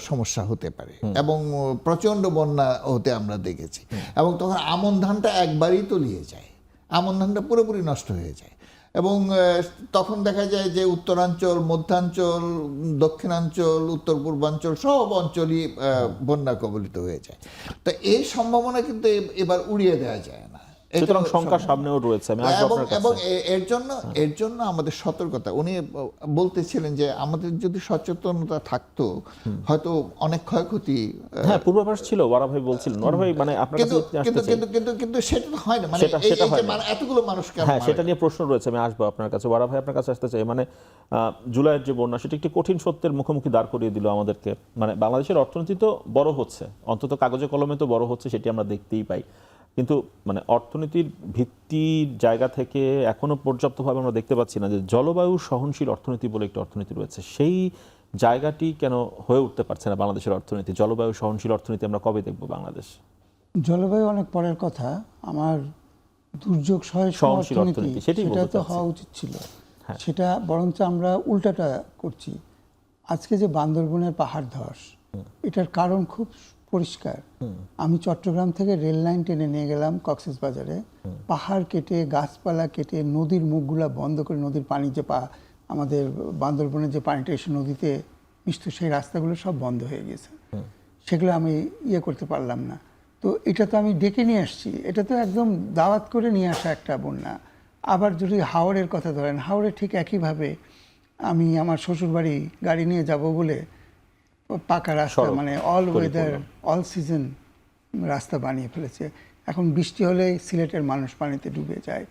Speaker 2: সমস্যা হতে পারে এবং প্রচণ্ড বন্যা হতে আমরা দেখেছি। এবং তখন আমন ধানটা একবারই তলিয়ে যায়, আমন ধানটা পুরোপুরি নষ্ট হয়ে যায় এবং তখন দেখা যায় যে উত্তরাঞ্চল, মধ্যাঞ্চল, দক্ষিণাঞ্চল, উত্তর পূর্বাঞ্চল সব অঞ্চলই বন্যা কবলিত হয়ে যায়। তো এই সম্ভাবনা কিন্তু এবার উড়িয়ে দেওয়া যায় না।
Speaker 1: সুতরাং শঙ্কা সামনেও রয়েছে। আমি আসবো আপনার
Speaker 2: এবং
Speaker 1: কাছে।
Speaker 2: এর জন্য আমাদের সতর্কতা। উনি বলতেছিলেন যে আমাদের যদি সচেতনতা থাকতো হয়তো অনেক ক্ষয়ক্ষতি।
Speaker 1: হ্যাঁ, পূর্বাভাস ছিল, ওয়ারা ভাই বলছিলেন। ওয়ারা ভাই মানে আপনার কাছে আসতে চাই।
Speaker 2: কিন্তু সেটা তো হয় না, মানে
Speaker 1: সেটা হয় না।
Speaker 2: এতগুলো মানুষ কেন
Speaker 1: হ্যাঁ,
Speaker 2: মারা
Speaker 1: সেটা
Speaker 2: গেল?
Speaker 1: নিয়ে প্রশ্ন রয়েছে, আমি আসবো আপনার কাছে। ওয়ারা ভাই আপনার কাছে আসতে চাই। মানে জুলাইয়ের যে বন্যা, সেটা একটি কঠিন সত্যের মুখোমুখি দাঁড় করিয়ে দিল আমাদেরকে। মানে বাংলাদেশের অর্থনীতি তো বড় হচ্ছে, অন্তত কাগজে কলমে তো বড় হচ্ছে, সেটি আমরা দেখতেই পাই, কিন্তু মানে অর্থনীতির ভিত্তির জায়গা থেকে এখনো পর্যাপ্তভাবে আমরা দেখতে পাচ্ছি না যে জলবায়ু সহনশীল অর্থনীতি বলে একটি অর্থনীতি রয়েছে। সেই জায়গাটি কেন হয়ে উঠতে পারছে না বাংলাদেশের অর্থনীতি? জলবায়ু সহনশীল অর্থনীতি আমরা কবে দেখব বাংলাদেশ?
Speaker 3: জলবায়ু অনেক পরের কথা, আমার দুর্যোগ সহনশীল অর্থনীতি
Speaker 1: সেটাই
Speaker 3: সেটা
Speaker 1: বলতে
Speaker 3: তো
Speaker 1: চাচ্ছি।
Speaker 3: হওয়া উচিত ছিল। সেটা বরঞ্চ আমরা উল্টাটা করছি। আজকে যে বান্দরবনের পাহাড় ধস, এটার কারণ খুব পরিষ্কার। আমি চট্টগ্রাম থেকে রেল লাইন টেনে নিয়ে গেলাম কক্সবাজারে, পাহাড় কেটে গাছপালা কেটে নদীর মুখগুলা বন্ধ করে, নদীর পানি যে আমাদের বান্দরবনের যে পানিটা এসে নদীতে মিশত, সেই রাস্তাগুলো সব বন্ধ হয়ে গেছে। সেগুলো আমি করতে পারলাম না। তো এটা তো আমি ডেকে নিয়ে আসছি, এটা তো একদম দাওয়াত করে নিয়ে আসা একটা বন্যা। আবার যদি হাওড়ের কথা ধরেন, হাওড়ে ঠিক একইভাবে আমি আমার শ্বশুরবাড়ি গাড়ি নিয়ে যাব বলে পাকা রাস্তা, মানে অল ওয়েদার অল সিজন রাস্তা বানিয়ে ফেলেছে। এখন বৃষ্টি হলেই সিলেটের মানুষ পানিতে ডুবে যায়।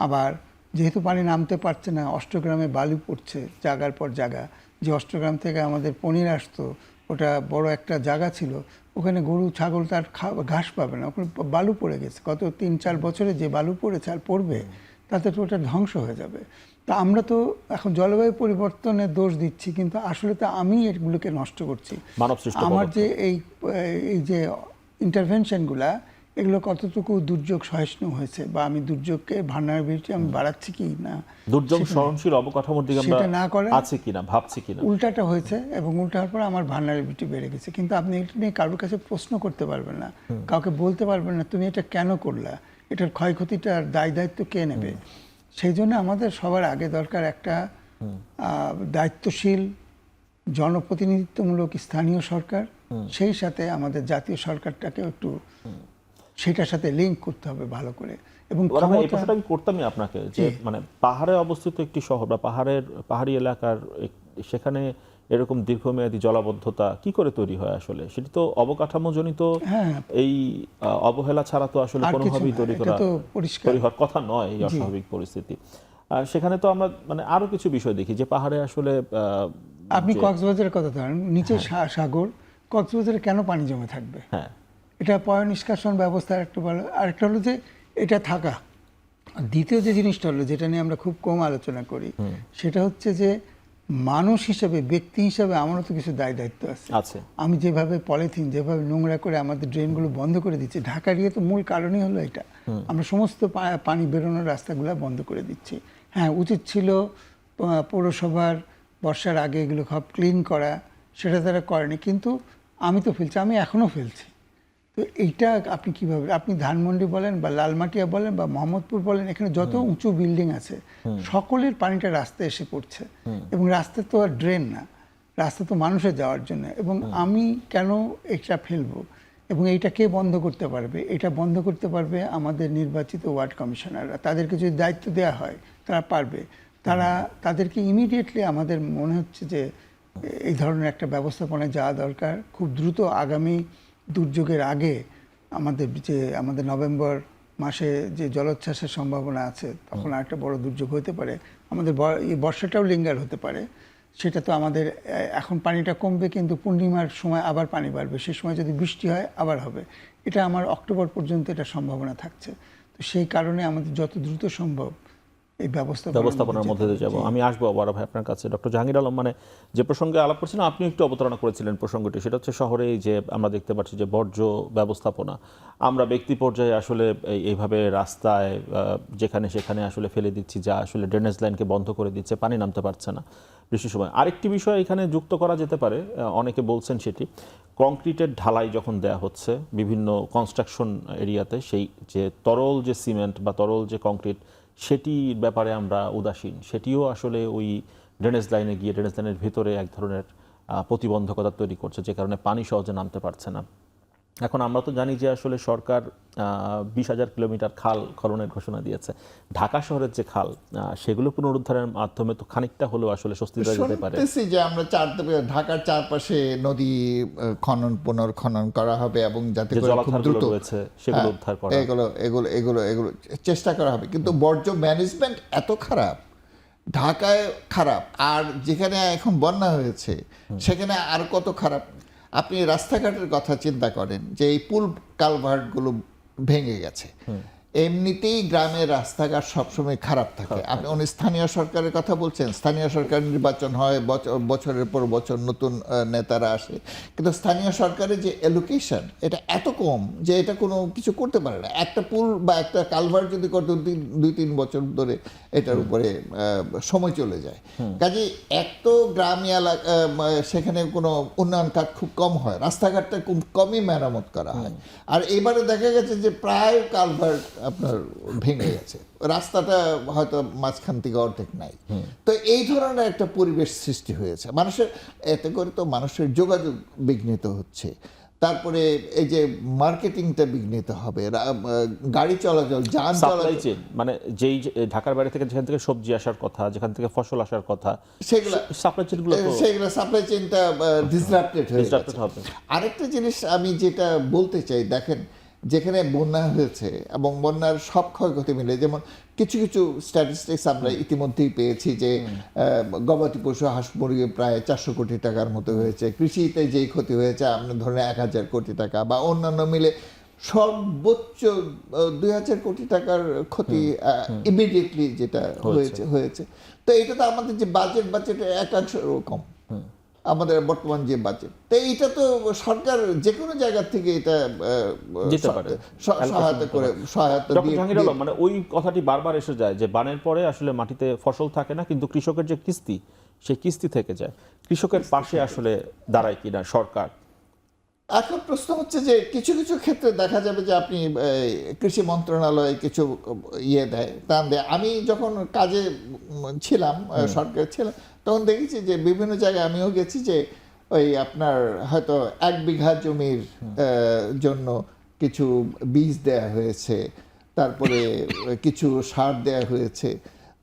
Speaker 3: আবার যেহেতু পানি নামতে পারছে না, অষ্টগ্রামে বালু পড়ছে জায়গার পর জায়গা। যে অষ্টগ্রাম থেকে আমাদের পনির আসতো, ওটা বড় একটা জায়গা ছিল, ওখানে গরু ছাগল তার ঘাস পাবে না, ওখানে বালু পড়ে গেছে। গত 3-4 বছরে যে বালু পড়েছে আর পড়বে, তাতে তো ওটা ধ্বংস হয়ে যাবে। তা আমরা তো এখন জলবায়ু পরিবর্তনের দোষ দিচ্ছি, কিন্তু আসলে তো আমি এগুলোকে নষ্ট করছি। আমার যে এই যে ইন্টারভেনশনগুলা, এগুলো কতটুকু দুর্যোগ সহিষ্ণু হয়েছে, বা আমি দুর্যোগকে ভালনারেবিলিটি আমি বাড়াচ্ছি কি না,
Speaker 1: দুর্যোগ সহনশীল অবকাঠামোর দিকে আমরা
Speaker 3: না করে
Speaker 1: আছে কিনা ভাবছি কিনা,
Speaker 3: উল্টাটা হয়েছে। এবং উল্টার পর আমার ভালনারেবিলিটি বেড়ে গেছে। কিন্তু আপনি এটা নিয়ে কারোর কাছে প্রশ্ন করতে পারবেন না, কাউকে বলতে পারবেন না তুমি এটা কেন করলা, এটার ক্ষয়ক্ষতিটার দায়িত্ব কে নেবে। সেই জন্য আমাদের সবার আগে দরকার একটা দায়িত্বশীল জনপ্রতিনিধিত্বমূলক স্থানীয় সরকার, সেই সাথে আমাদের জাতীয় সরকারটাকেও একটু সেটার সাথে লিঙ্ক করতে হবে ভালো করে। এবং
Speaker 1: এই প্রশ্নটা আমি করতামই আপনাকে, যে মানে পাহাড়ে অবস্থিত একটি শহর বা পাহাড়ি এলাকার সেখানে এরকম দীর্ঘমেয়াদী জলাবদ্ধতা কি করে তৈরি হয় আসলে? সেটি তো অবকাঠামোজনিত এই অবহেলা ছাড়া তো আসলে কোনোভাবেই তৈরি হওয়ার কথা নয় এই অস্বাভাবিক পরিস্থিতি। সেখানে তো আমরা মানে আরো কিছু বিষয় দেখি যে পাহাড়ে আসলে
Speaker 3: আপনি কক্সবাজারের কথা ধরেন, নিচে সাগর, কক্সবাজারে কেন পানি জমে থাকবে?
Speaker 1: হ্যাঁ,
Speaker 3: এটা পয় নিষ্কাশন ব্যবস্থা একটা ভালো। আরেকটা হলো যে এটা থাকা। দ্বিতীয় যে জিনিসটা হলো, যেটা নিয়ে আমরা খুব কম আলোচনা করি, সেটা হচ্ছে যে মানুষ হিসেবে, ব্যক্তি হিসেবে আমারও তো কিছু দায়িত্ব আছে। আমি যেভাবে পলিথিন, যেভাবে নোংরা করে আমাদের ড্রেনগুলো বন্ধ করে দিচ্ছি, ঢাকার তো মূল কারণই হলো এটা। আমরা সমস্ত পানি বেরোনোর রাস্তাগুলো বন্ধ করে দিচ্ছি। হ্যাঁ, উচিত ছিল পৌরসভার বর্ষার আগে এগুলো সব ক্লিন করা, সেটা তারা করেনি। কিন্তু আমি তো ফেলছি, আমি এখনও ফেলছি। তো এইটা আপনি কীভাবে, আপনি ধানমন্ডি বলেন বা লালমাটিয়া বলেন বা মোহাম্মদপুর বলেন, এখানে যত উঁচু বিল্ডিং আছে সকলের পানিটা রাস্তায় এসে পড়ছে। এবং রাস্তা তো আর ড্রেন না, রাস্তা তো মানুষের যাওয়ার জন্য। এবং আমি কেন এটা ফেলবো? এবং এইটা কে বন্ধ করতে পারবে? এটা বন্ধ করতে পারবে আমাদের নির্বাচিত ওয়ার্ড কমিশনাররা। তাদেরকে যদি দায়িত্ব দেওয়া হয় তারা পারবে। তাদেরকে ইমিডিয়েটলি আমাদের মনে হচ্ছে যে এই ধরনের একটা ব্যবস্থাপনায় যাওয়া দরকার। খুব দ্রুত আগামী দুর্যোগের আগে আমাদের নভেম্বর মাসে যে জলোচ্ছ্বাসের সম্ভাবনা আছে, তখন একটা বড় দুর্যোগ হতে পারে। আমাদের এই বর্ষাটাও লিঙ্গার হতে পারে। সেটা তো আমাদের এখন পানিটা কমবে, কিন্তু পূর্ণিমার সময় আবার পানি বাড়বে। সেই সময় যদি বৃষ্টি হয় আবার হবে। এটা আমার অক্টোবর পর্যন্ত এটা সম্ভাবনা থাকছে। তো সেই কারণে আমাদের যত দ্রুত সম্ভব এই
Speaker 1: ব্যবস্থাপনার মধ্যে দিয়ে যাবো। আমি আসবো আবার ভাই আপনার কাছে। ডক্টর জাহাঙ্গীর আলম, মানে যে প্রসঙ্গে আলাপ করছিলেন আপনি একটু অবতারণা করেছিলেন প্রসঙ্গটি, সেটা হচ্ছে শহরে এই যে আমরা দেখতে পাচ্ছি যে বর্জ্য ব্যবস্থাপনা, আমরা ব্যক্তি পর্যায়ে আসলে এইভাবে রাস্তায় যেখানে সেখানে আসলে ফেলে দিচ্ছি, যা আসলে ড্রেনেজ লাইনকে বন্ধ করে দিচ্ছে, পানি নামতে পারছে না বৃষ্টির সময়। আরেকটি বিষয় এখানে যুক্ত করা যেতে পারে, অনেকে বলছেন সেটি, কংক্রিটের ঢালাই যখন দেয়া হচ্ছে বিভিন্ন কনস্ট্রাকশন এরিয়াতে, সেই যে তরল যে সিমেন্ট বা তরল যে কংক্রিট, সেটির ব্যাপারে আমরা উদাসীন। সেটিও আসলে ওই ড্রেনেজ লাইনে গিয়ে ড্রেনেজ লাইনের ভিতরে এক ধরনের প্রতিবন্ধকতা তৈরি করছে, যে কারণে পানি সহজে নামতে পারছে না। এখন আমরা তো জানি যে আসলে সরকার 20,000 কিলোমিটার খাল খননের ঘোষণা দিয়েছে। ঢাকা শহরের যে খাল, সেগুলো পুনরুদ্ধারের মাধ্যমে তো খানিকটা হলেও আসলে স্বস্তি দেওয়া যেতে পারে।
Speaker 2: শুনতেছি যে আমরা ঢাকার চারপাশে নদী পুনর্খনন করা হবে এবং যাতে করে খুব দ্রুত
Speaker 1: রয়েছে সেগুলো উদ্ধার করা,
Speaker 2: এগুলো চেষ্টা করা হবে। কিন্তু বর্জ্য ম্যানেজমেন্ট এত খারাপ, ঢাকায় খারাপ, আর যেখানে এখন বন্যা হয়েছে সেখানে আর কত খারাপ। আপনি রাস্তাঘাটের কথা চিন্তা করেন যে এই পুল কালভার্টগুলো ভেঙে গেছে। এমনিতেই গ্রামের রাস্তাঘাট সবসময় খারাপ থাকে। আপনি অনেক স্থানীয় সরকারের কথা বলছেন, স্থানীয় সরকার নির্বাচন হয়, বছরের পর বছর নতুন নেতারা আসে, কিন্তু স্থানীয় সরকারের যে অ্যালোকেশন এটা এত কম যে এটা কোনো কিছু করতে পারে না। একটা পুল বা একটা কালভার্ট যদি করতে 2-3 বছর ধরে এটার উপরে সময় চলে যায়। কাজে এক তো গ্রামীণ এলাকা, সেখানে কোনো উন্নয়ন কাজ খুব কম হয়, রাস্তাঘাটটা খুব কমই মেরামত করা হয়। আর এবারে দেখা গেছে যে প্রায় কালভার্ট আপনার ভেঙে গেছে, রাস্তাটা হয়তো মাঝখান থেকে অর্ধেক নাই। তো এই ধরনের একটা পরিবেশ সৃষ্টি হয়েছে মানুষের, এতে করে তো মানুষের যোগাযোগ বিঘ্নিত হচ্ছে। তারপরে এই যে মার্কেটিংটা বিঘ্নিত হবে, গাড়ি চলাচল, যান চলাচল,
Speaker 1: মানে যেই ঢাকার বাইরে থেকে যেখান থেকে সবজি আসার কথা, যেখান থেকে ফসল আসার কথা,
Speaker 2: সেগুলো সাপ্লাই চেইনটা ডিসরাপ্টেড হয়ে যাচ্ছে। আরেকটা জিনিস আমি যেটা বলতে চাই, দেখেন যেখানে বন্যা হয়েছে এবং বন্যার সব ক্ষয়ক্ষতি মিলে, যেমন কিছু কিছু স্ট্যাটিস্টিক্স আমরা ইতিমধ্যেই পেয়েছি যে গবাদি পশু, হাঁস মুরগি প্রায় 400 কোটি টাকার মতো হয়েছে, কৃষিতে যেই ক্ষতি হয়েছে আপনার ধরেন 1000 কোটি টাকা, বা অন্যান্য মিলে সর্বোচ্চ 2000 কোটি টাকার ক্ষতি ইমিডিয়েটলি যেটা হয়েছে। তো এটা তো আমাদের যে বাজেটের একাংশ কম, আমাদের বর্তমান যে বাজেট। তো এইটা তো সরকার যে কোনো জায়গা থেকে এটা সহায়তা দিয়ে।
Speaker 1: মানে ওই কথাটি বারবার এসে যায় যে বানের পরে আসলে মাটিতে ফসল থাকে না, কিন্তু কৃষকের যে কিস্তি, সেই কিস্তি থেকে যায়। কৃষকের পাশে আসলে দাঁড়ায় কিনা সরকার?
Speaker 2: এখন প্রশ্ন হচ্ছে যে কিছু কিছু ক্ষেত্রে দেখা যাবে যে আপনি কৃষি মন্ত্রণালয় কিছু ত্রাণ দেয়। আমি যখন কাজে ছিলাম, সরকার ছিলাম, তখন দেখেছি যে বিভিন্ন জায়গায় আমিও গেছি যে ওই আপনার হয়তো 1 বিঘা জমির জন্য কিছু বীজ দেয়া হয়েছে, তারপরে কিছু সার দেয়া হয়েছে।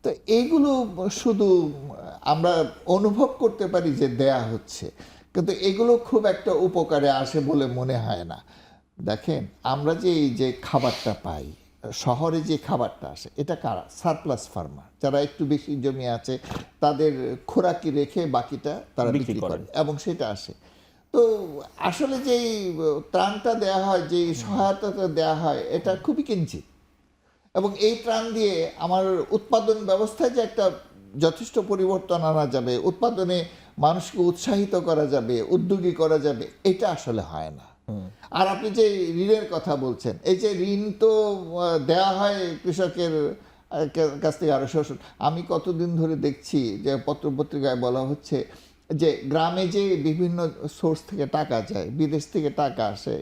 Speaker 2: তো এইগুলো শুধু আমরা অনুভব করতে পারি যে দেয়া হচ্ছে, কিন্তু এগুলো খুব একটা উপকারে আসে বলে মনে হয় না। দেখেন আমরা যে খাবারটা পাই, শহরে যে খাবারটা আসে, এটা কারা? সারপ্লাস ফার্মার, যারা একটু বেশি জমি আছে তাদের খোরাকি রেখে বাকিটা তারা বিক্রি করে এবং সেটা আসে। তো আসলে যেই ত্রাণটা দেয়া হয়, যেই সহায়তাটা দেয়া হয়, এটা খুবই কিঞ্চিত। এবং এই ত্রাণ দিয়ে আমার উৎপাদন ব্যবস্থায় যে একটা যথেষ্ট পরিবর্তন আনা যাবে, উৎপাদনে মানুষকে উৎসাহিত করা যাবে, উদ্যোগী করা যাবে, এটা আসলে হয় না। আর আপনি যে ঋণের কথা বলছেন, এই যে ঋণ তো দেয়া হয় কৃষকের কাছ থেকে আরো শোষণ। আমি কতদিন ধরে দেখছি যে পত্রপত্রিকায় বলা হচ্ছে যে গ্রামে যে বিভিন্ন সোর্স থেকে টাকা যায়, বিদেশ থেকে টাকা আসে,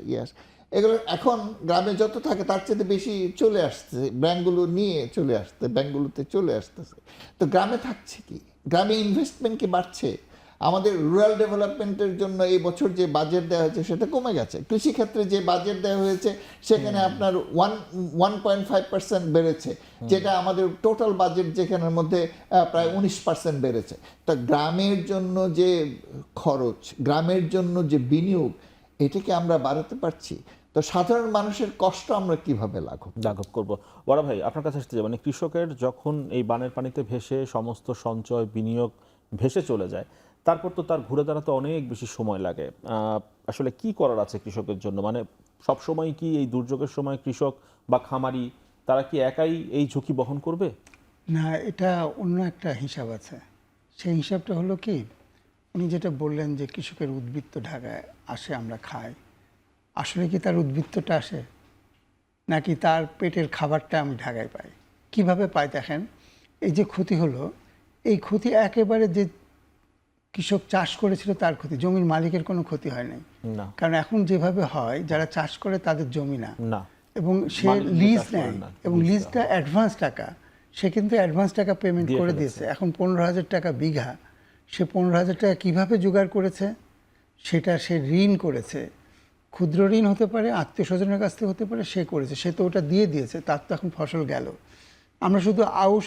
Speaker 2: এগুলো এখন গ্রামে যত থাকে তার চেয়ে বেশি চলে আসছে, ব্যাংকগুলো নিয়ে চলে আসছে, ব্যাংকগুলোতে চলে আসতেছে। তো গ্রামে থাকছে কি? গ্রামে ইনভেস্টমেন্ট কি বাড়ছে? আমাদের রুরাল ডেভেলপমেন্টের জন্য এই বছর যে বাজেট দেওয়া হয়েছে সেটা কমে গেছে। কৃষিক্ষেত্রে যে বাজেট দেওয়া হয়েছে সেখানে আপনার 1.5% বেড়েছে, যেটা আমাদের টোটাল বাজেট যেখানের মধ্যে প্রায় 19% বেড়েছে। তা গ্রামের জন্য যে খরচ, গ্রামের জন্য যে বিনিয়োগ, এটাকে আমরা বাড়াতে পারছি? তো সাধারণ মানুষের কষ্ট আমরা কিভাবে
Speaker 1: লাঘব করব? ওরা ভাই, আপনার কাছে আসতে চাই, মানে কৃষকের যখন এই বানের পানিতে ভেসে সমস্ত সঞ্চয় বিনিয়োগ ভেসে চলে যায়, তারপর তো তার ঘুরে দাঁড়াতে অনেক বেশি সময় লাগে। আসলে কি করার আছে কৃষকের জন্য? মানে সব সময় কি এই দুর্যোগের সময় কৃষক বা খামারি তারা কি একাই এই ঝুঁকি বহন করবে?
Speaker 3: না, এটা অন্য একটা হিসাব আছে। সেই হিসাবটা হলো কি, উনি যেটা বললেন যে কৃষকের উদ্বৃত্ত ঢাকায় আসে, আমরা খাই। আসলে কি তার উদ্বৃত্তটা আসে, নাকি তার পেটের খাবারটা আমি ঢাকায় পাই? কিভাবে পাই দেখেন, এই যে ক্ষতি হলো, এই ক্ষতি একেবারে যে কৃষক চাষ করেছিল তার ক্ষতি, জমির মালিকের কোনো ক্ষতি হয় নাই।
Speaker 1: না,
Speaker 3: কারণ এখন যেভাবে হয়, যারা চাষ করে তাদের জমি না,
Speaker 1: না,
Speaker 3: এবং সে
Speaker 1: মালিক
Speaker 3: লিজ
Speaker 1: চাষ করেন
Speaker 3: নেয়,
Speaker 1: না,
Speaker 3: এবং
Speaker 1: লিজ
Speaker 3: লিজটা অ্যাডভান্স টাকা, সে কিন্তু অ্যাডভান্স টাকা পেমেন্ট
Speaker 1: দিয়ে
Speaker 3: করে
Speaker 1: ফেলেছে।
Speaker 3: দিয়েছে। এখন 15,000 টাকা বিঘা, সে 15,000 টাকা কীভাবে জোগাড় করেছে? সেটা সে ঋণ করেছে, ক্ষুদ্র ঋণ হতে পারে, আত্মীয় স্বজনের কাছ থেকে হতে পারে, সে করেছে, সে তো ওটা দিয়ে দিয়েছে, তার তো এখন ফসল গেল। আমরা শুধু আউশ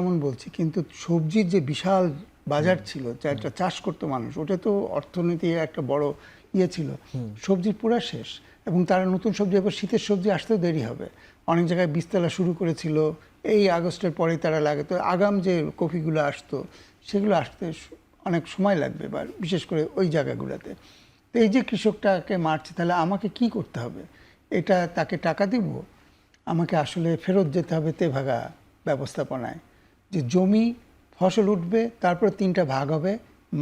Speaker 3: আমন বলছি, কিন্তু সবজির যে বিশাল বাজার ছিল, যেটা চাষ করতো মানুষ, ওটা তো অর্থনীতির একটা বড় ইয়ে ছিল, সবজির পুরা শেষ। এবং তারা নতুন সবজি, এবার শীতের সবজি আসতেও দেরি হবে। অনেক জায়গায় বীজতলা শুরু করেছিল, এই আগস্টের পরেই তারা লাগাতো। আগাম যে কফিগুলো আসতো সেগুলো আসতে অনেক সময় লাগবে, বা বিশেষ করে ওই জায়গাগুলোতে। তো এই যে কৃষকটাকে মারছে, তাহলে আমাকে কি করতে হবে? এটা তাকে টাকা দিব? আমাকে আসলে ফেরত যেতে হবে তেভাগা ব্যবস্থাপনায়, যে জমি ফসল উঠবে, তারপর 3টা ভাগ হবে,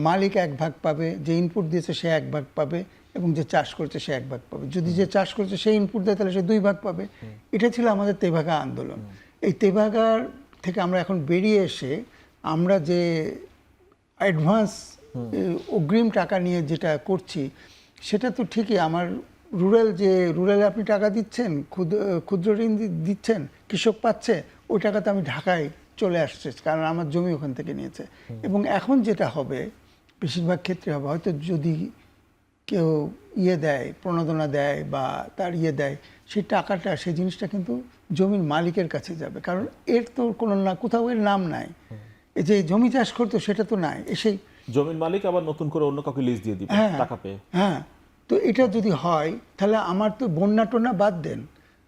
Speaker 3: মালিক 1 ভাগ পাবে, যে ইনপুট দিয়েছে সে 1 ভাগ পাবে, এবং যে চাষ করছে সে 1 ভাগ পাবে। যদি যে চাষ করছে সে ইনপুট দেয়, তাহলে সে 2 ভাগ পাবে। এটা ছিল আমাদের তেভাগা আন্দোলন। এই তেভাগার থেকে আমরা এখন বেরিয়ে এসে আমরা যে অ্যাডভান্স অগ্রিম টাকা নিয়ে যেটা করছি, সেটা তো ঠিকই। আমার রুরালে আপনি টাকা দিচ্ছেন, ক্ষুদ্র ঋণ দিচ্ছেন, কৃষক পাচ্ছে, ওই টাকা তো আমি ঢাকায় চলে আসছে, কারণ আমার জমি ওখান থেকে নিয়েছে। এবং এখন যেটা হবে, বেশিরভাগ ক্ষেত্রে হবে, হয়তো যদি কেউ দেয়, প্রণোদনা দেয় বা তার দেয়, সেই টাকাটা, সেই জিনিসটা কিন্তু জমির মালিকের কাছে যাবে, কারণ এর তো কোনো না, কোথাও এর নাম নাই। এই যে জমি চাষ করতো সেটা তো নাই, সেই
Speaker 1: জমির মালিক আবার নতুন করে অন্য কাউকে লিজ দিয়ে দিবে টাকা পেয়ে।
Speaker 3: হ্যাঁ, তো এটা যদি হয়, তাহলে আমার তো বন্যা টন্যা বাদ দেন,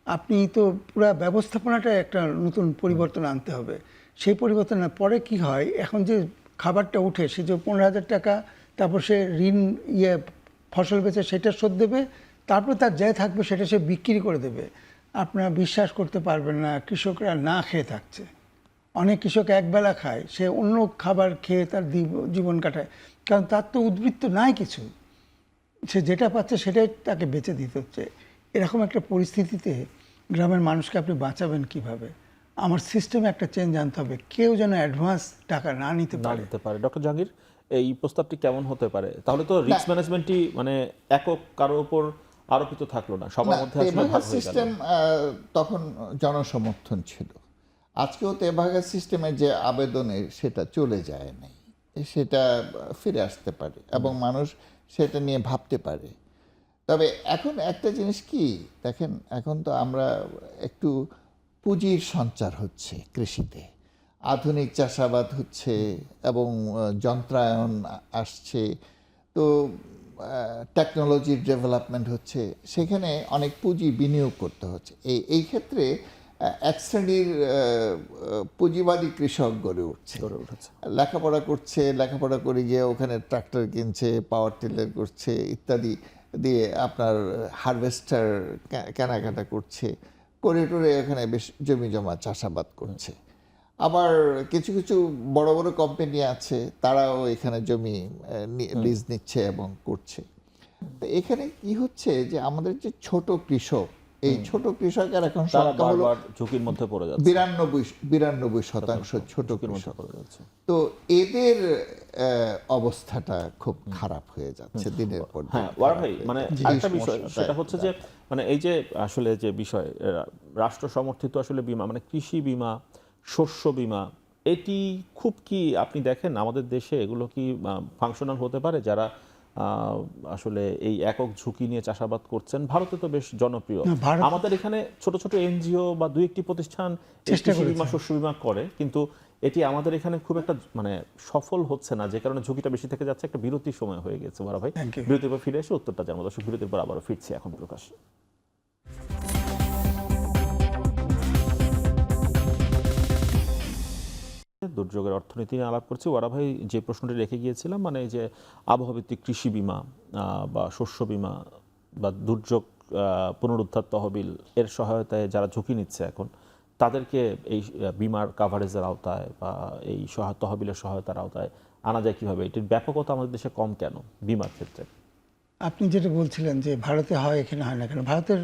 Speaker 3: আপনি তো পুরা ব্যবস্থাপনাটা একটা নতুন পরিবর্তন আনতে হবে। সেই পরিবর্তনের পরে কি হয়, এখন যে খাবারটা উঠে, সে যে 15,000 টাকা, তারপর সে ঋণ ফসল বেচে সেটা শোধ দেবে, তারপর তার যা থাকবে সেটা সে বিক্রি করে দেবে। আপনারা বিশ্বাস করতে পারবেন না, কৃষকরা না খেয়ে থাকছে। অনেক কৃষক একবেলা খায়, সে অন্য খাবার খেয়ে তার জীবন কাটায়, কারণ তার তো উদ্বৃত্ত নাই কিছু, সে যেটা পাচ্ছে সেটাই তাকে বেচে দিতে হচ্ছে। এরকম একটা পরিস্থিতিতে গ্রামের মানুষকে আপনি বাঁচাবেন কিভাবে? আমার সিস্টেমে একটা চেঞ্জ আনতে হবে, কেউ যেন অ্যাডভান্স টাকা না নিতে পারে।
Speaker 1: ডক্টর জাহাঙ্গীর, এই প্রস্তাবটি কেমন হতে পারে? তাহলে তো রিস্ক ম্যানেজমেন্টই মানে একক কারোর উপর আরোপিত থাকলো না, সবার মধ্যে আসলে ভাগ হয়ে গেল।
Speaker 2: সিস্টেম তখন জনসমর্থন ছিল। আজকেও তেভাগা সিস্টেমের যে আবেদনের সেটা চলে যায় নাই, সেটা ফিরে আসতে পারে এবং মানুষ সেটা নিয়ে ভাবতে পারে। তবে এখন একটা জিনিস কি দেখেন, এখন তো আমরা একটু পুঁজির সঞ্চার হচ্ছে কৃষিতে, আধুনিক চাষাবাদ হচ্ছে এবং যন্ত্রায়ন আসছে, তো টেকনোলজির ডেভেলপমেন্ট হচ্ছে, সেখানে অনেক পুঁজি বিনিয়োগ করতে হচ্ছে। এই ক্ষেত্রে এক শ্রেণীর পুঁজিবাদী কৃষক গড়ে উঠছে, লেখাপড়া করছে, লেখাপড়া করে গিয়ে ওখানে ট্রাক্টর কিনছে, পাওয়ার টিলার করছে ইত্যাদি দিয়ে আপনার হারভেস্টার কেনাকাটা করছে, করে টোরে এখানে বেশ জমি জমা চাষাবাদ করছে। আবার কিছু কিছু বড় বড় কোম্পানি আছে, তারাও এখানে জমি লিজ নিচ্ছে এবং করছে। তো এখানে কি হচ্ছে যে আমাদের যে ছোট কৃষক, এই ছোট কৃষকের এখন সংখ্যা হলো
Speaker 1: ঝুঁকির মধ্যে পড়ে যাচ্ছে,
Speaker 2: 92% ছোট কৃষক। তো এদের অবস্থাটা খুব খারাপ হয়ে যাচ্ছে দিনের পর দিন।
Speaker 1: হ্যাঁ ওয়ার ভাই, মানে একটা বিষয় সেটা হচ্ছে যে মানে এই যে আসলে যে বিষয় রাষ্ট্র সমর্থিত আসলে বীমা, মানে কৃষি বীমা, শস্য বীমা, এটি খুব কি আপনি দেখেন আমাদের দেশে এগুলো কি ফাংশনাল হতে পারে, যারা আসলে এই একক ঝুঁকি নিয়ে চাষাবাদ করছেন? ভারতে তো বেশ জনপ্রিয়।
Speaker 3: না,
Speaker 1: আমাদের এখানে ছোট ছোট এনজিও বা দুই একটি প্রতিষ্ঠান
Speaker 3: চেষ্টা
Speaker 1: কৃষি বীমা
Speaker 3: করেছে।
Speaker 1: শস্য বীমা করে, কিন্তু এটি আমাদের এখানে খুব একটা মানে সফল হচ্ছে না, যে কারণে ঝুঁকিটা বেশি থেকে যাচ্ছে। একটা বিরতির সময় হয়ে গেছে বড় ভাই,
Speaker 3: Thank you.
Speaker 1: বিরতির পর ফিরে এসে উত্তরটা জানবো। দর্শক, বিরতির পর আবারও ফিরছি এখন প্রকাশ। দুর্যোগের অর্থনীতি নিয়ে আলাপ করছি। ওয়ারা ভাই, যে প্রশ্নটি রেখে গিয়েছিলাম, মানে এই যে আবহাওয়াভিত্তিক কৃষি বীমা বা শস্য বীমা বা দুর্যোগ পুনরুদ্ধার তহবিল এর সহায়তায় যারা ঝুঁকি নিচ্ছে এখন, তাদেরকে এই বীমার কাভারেজের আওতায় বা এই তহবিলের সহায়তার আওতায় আনা যায় কিভাবে? এটির ব্যাপকতা আমাদের দেশে কম কেন বিমার ক্ষেত্রে?
Speaker 3: আপনি যেটা বলছিলেন যে ভারতে হয়, এখানে হয় না কেন? ভারতের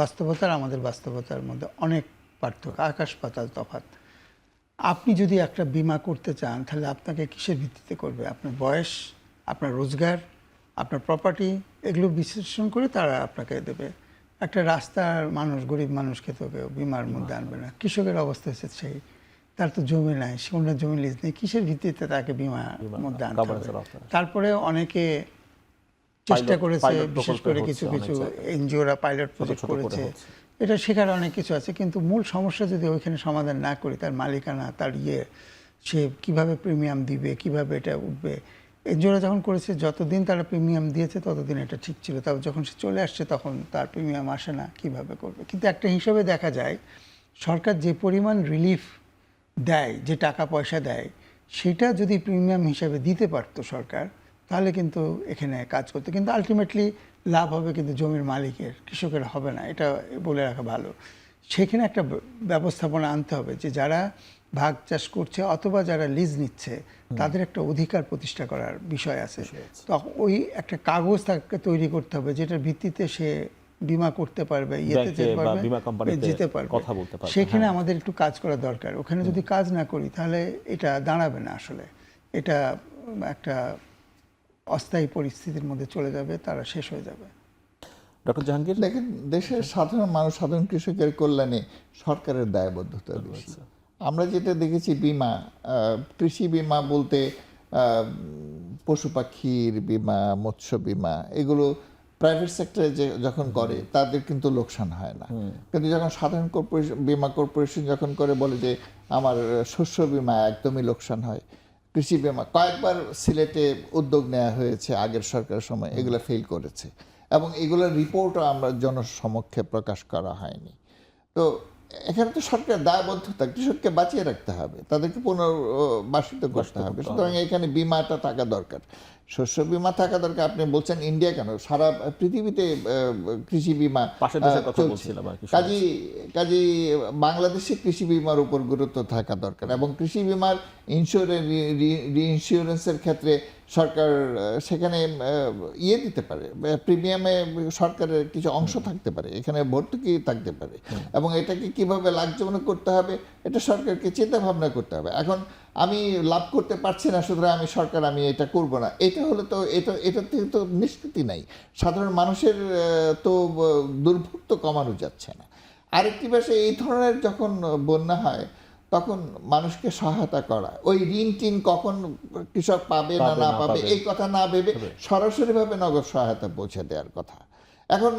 Speaker 3: বাস্তবতার আমাদের বাস্তবতার মধ্যে অনেক পার্থক্য, আকাশ পাতাল তফাৎ। আপনি যদি একটা বীমা করতে চান, তাহলে আপনাকে কিসের ভিত্তিতে করবে? আপনার বয়স, আপনার রোজগার, আপনার প্রপার্টি, এগুলো বিশ্লেষণ করে তারা আপনাকে দেবে। একটা রাস্তার মানুষ, গরিব মানুষকে তো কেউ বিমার মধ্যে আনবে না। কৃষকের অবস্থা হচ্ছে সেই, তার তো জমি নাই, সে অন্য জমি লিজ নেই, কিসের ভিত্তিতে তাকে বিমার মধ্যে আনতে হবে?
Speaker 1: কাভারেজের আওতায়।
Speaker 3: তারপরে অনেকে চেষ্টা করেছে,
Speaker 1: পাইলট
Speaker 3: বিশেষ
Speaker 1: প্রকল্পে
Speaker 3: করে
Speaker 1: হচ্ছে
Speaker 3: কিছু
Speaker 1: অনেক
Speaker 3: কিছু
Speaker 1: জায়গায়।
Speaker 3: এনজিওরা পাইলট প্রজেক্ট
Speaker 1: ছোট করে
Speaker 3: করেছে।
Speaker 1: হচ্ছে।
Speaker 3: এটা শেখার অনেক কিছু আছে, কিন্তু মূল সমস্যা যদি ওইখানে সমাধান না করি, তার মালিকানা, তার সে কিভাবে প্রিমিয়াম দিবে, কিভাবে এটা উঠবে। এনজিওরা যখন করেছে, যতদিন তারা প্রিমিয়াম দিয়েছে ততদিন এটা ঠিক ছিল। তবে যখন সে চলে আসছে তখন তার প্রিমিয়াম আসে না, কিভাবে করবে? কিন্তু একটা হিসাবে দেখা যায়, সরকার যে পরিমাণ রিলিফ দেয়, যে টাকা পয়সা দেয়, সেটা যদি প্রিমিয়াম হিসাবে দিতে পারতো সরকার, তাহলে কিন্তু এখানে কাজ করতে। কিন্তু আলটিমেটলি লাভ হবে কিন্তু জমির মালিকের, কৃষকের হবে না, এটা বলে রাখা ভালো। সেখানে একটা ব্যবস্থাপনা আনতে হবে যে যারা ভাগ চাষ করছে অথবা যারা লিজ নিচ্ছে, তাদের একটা অধিকার প্রতিষ্ঠা করার বিষয় আছে। তখন ওই একটা কাগজ তাকে তৈরি করতে হবে, যেটার ভিত্তিতে সে বিমা করতে পারবে,
Speaker 1: ব্যাংকে
Speaker 3: যেতে
Speaker 1: বা
Speaker 3: পারবে,
Speaker 1: বীমা কোম্পানিতে
Speaker 3: যেতে পারবে,
Speaker 1: কথা বলতে পারবে।
Speaker 3: সেখানে
Speaker 1: হ্যাঁ।
Speaker 3: আমাদের একটু কাজ করা দরকার। ওখানে যদি কাজ না করি, তাহলে এটা দাঁড়াবে না আসলে। এটা একটা অস্থায়ী পরিস্থিতির মধ্যে চলে যাবে, তারা শেষ হয়ে যাবে।
Speaker 1: ডক্টর জাহাঙ্গীর,
Speaker 2: দেখেন, দেশের সাধারণ মানুষ, সাধারণ কৃষকের কল্যাণে সরকারের দায়বদ্ধতা বেশি। আমরা যেটা দেখেছি, বীমা, কৃষি বীমা বলতে পশু পাখির বীমা, মৎস্য বীমা, এগুলো প্রাইভেট সেক্টরে যখন করে তাদের কিন্তু লোকসান হয় না। কিন্তু যখন সাধারণ বীমা কর্পোরেশন যখন করে, বলে যে আমার শস্য বীমা একদমই লোকসান হয়। কৃষি বীমা কয়েকবার সিলেটে উদ্যোগ নেওয়া হয়েছে আগের সরকারের সময়, এগুলো ফেল করেছে এবং এগুলোর রিপোর্টও আমরা জনসমক্ষে প্রকাশ করা হয়নি। তো এখানে তো সরকারের দায়বদ্ধতা, কৃষককে বাঁচিয়ে রাখতে হবে, তাদেরকে পুনর্বাসিত করতে হবে। সুতরাং এখানে বীমাটা থাকা দরকার, শস্য বীমা থাকা দরকার। আপনি বলছেন ইন্ডিয়া কেন, সারা পৃথিবীতে কৃষি বীমা
Speaker 1: পাশের দেশের কথা
Speaker 2: চলছে।
Speaker 1: বলছিলাম আর কি।
Speaker 2: কাজী বাংলাদেশে কৃষি বীমার উপর গুরুত্ব থাকা দরকার এবং কৃষি বীমার রিইন্স্যুরেন্সের ক্ষেত্রে সরকার সেখানে দিতে পারে, প্রিমিয়ামে সরকারের কিছু অংশ থাকতে পারে, এখানে ভর্তুকি থাকতে পারে এবং এটাকে কিভাবে লাভজনক করতে হবে এটা সরকারকে চিন্তা ভাবনা করতে হবে। এখন আমি লাভ করতে পারছি না, সুতরাং আমি এটা করব না, এটা হলে তো এটা থেকে তো নিষ্কৃতি নাই। সাধারণ মানুষের তো দুর্ভোগ তো কমানো যাচ্ছে না। আরেকটি বিষয়, এই ধরনের যখন বন্যা হয় তখন মানুষকে সহায়তা করা, ওই ঋণ টিন কখন কৃষক পাবে না পাবে এই কথা না ভেবে সরাসরিভাবে নগদ সহায়তা পৌঁছে দেওয়ার কথা। এখন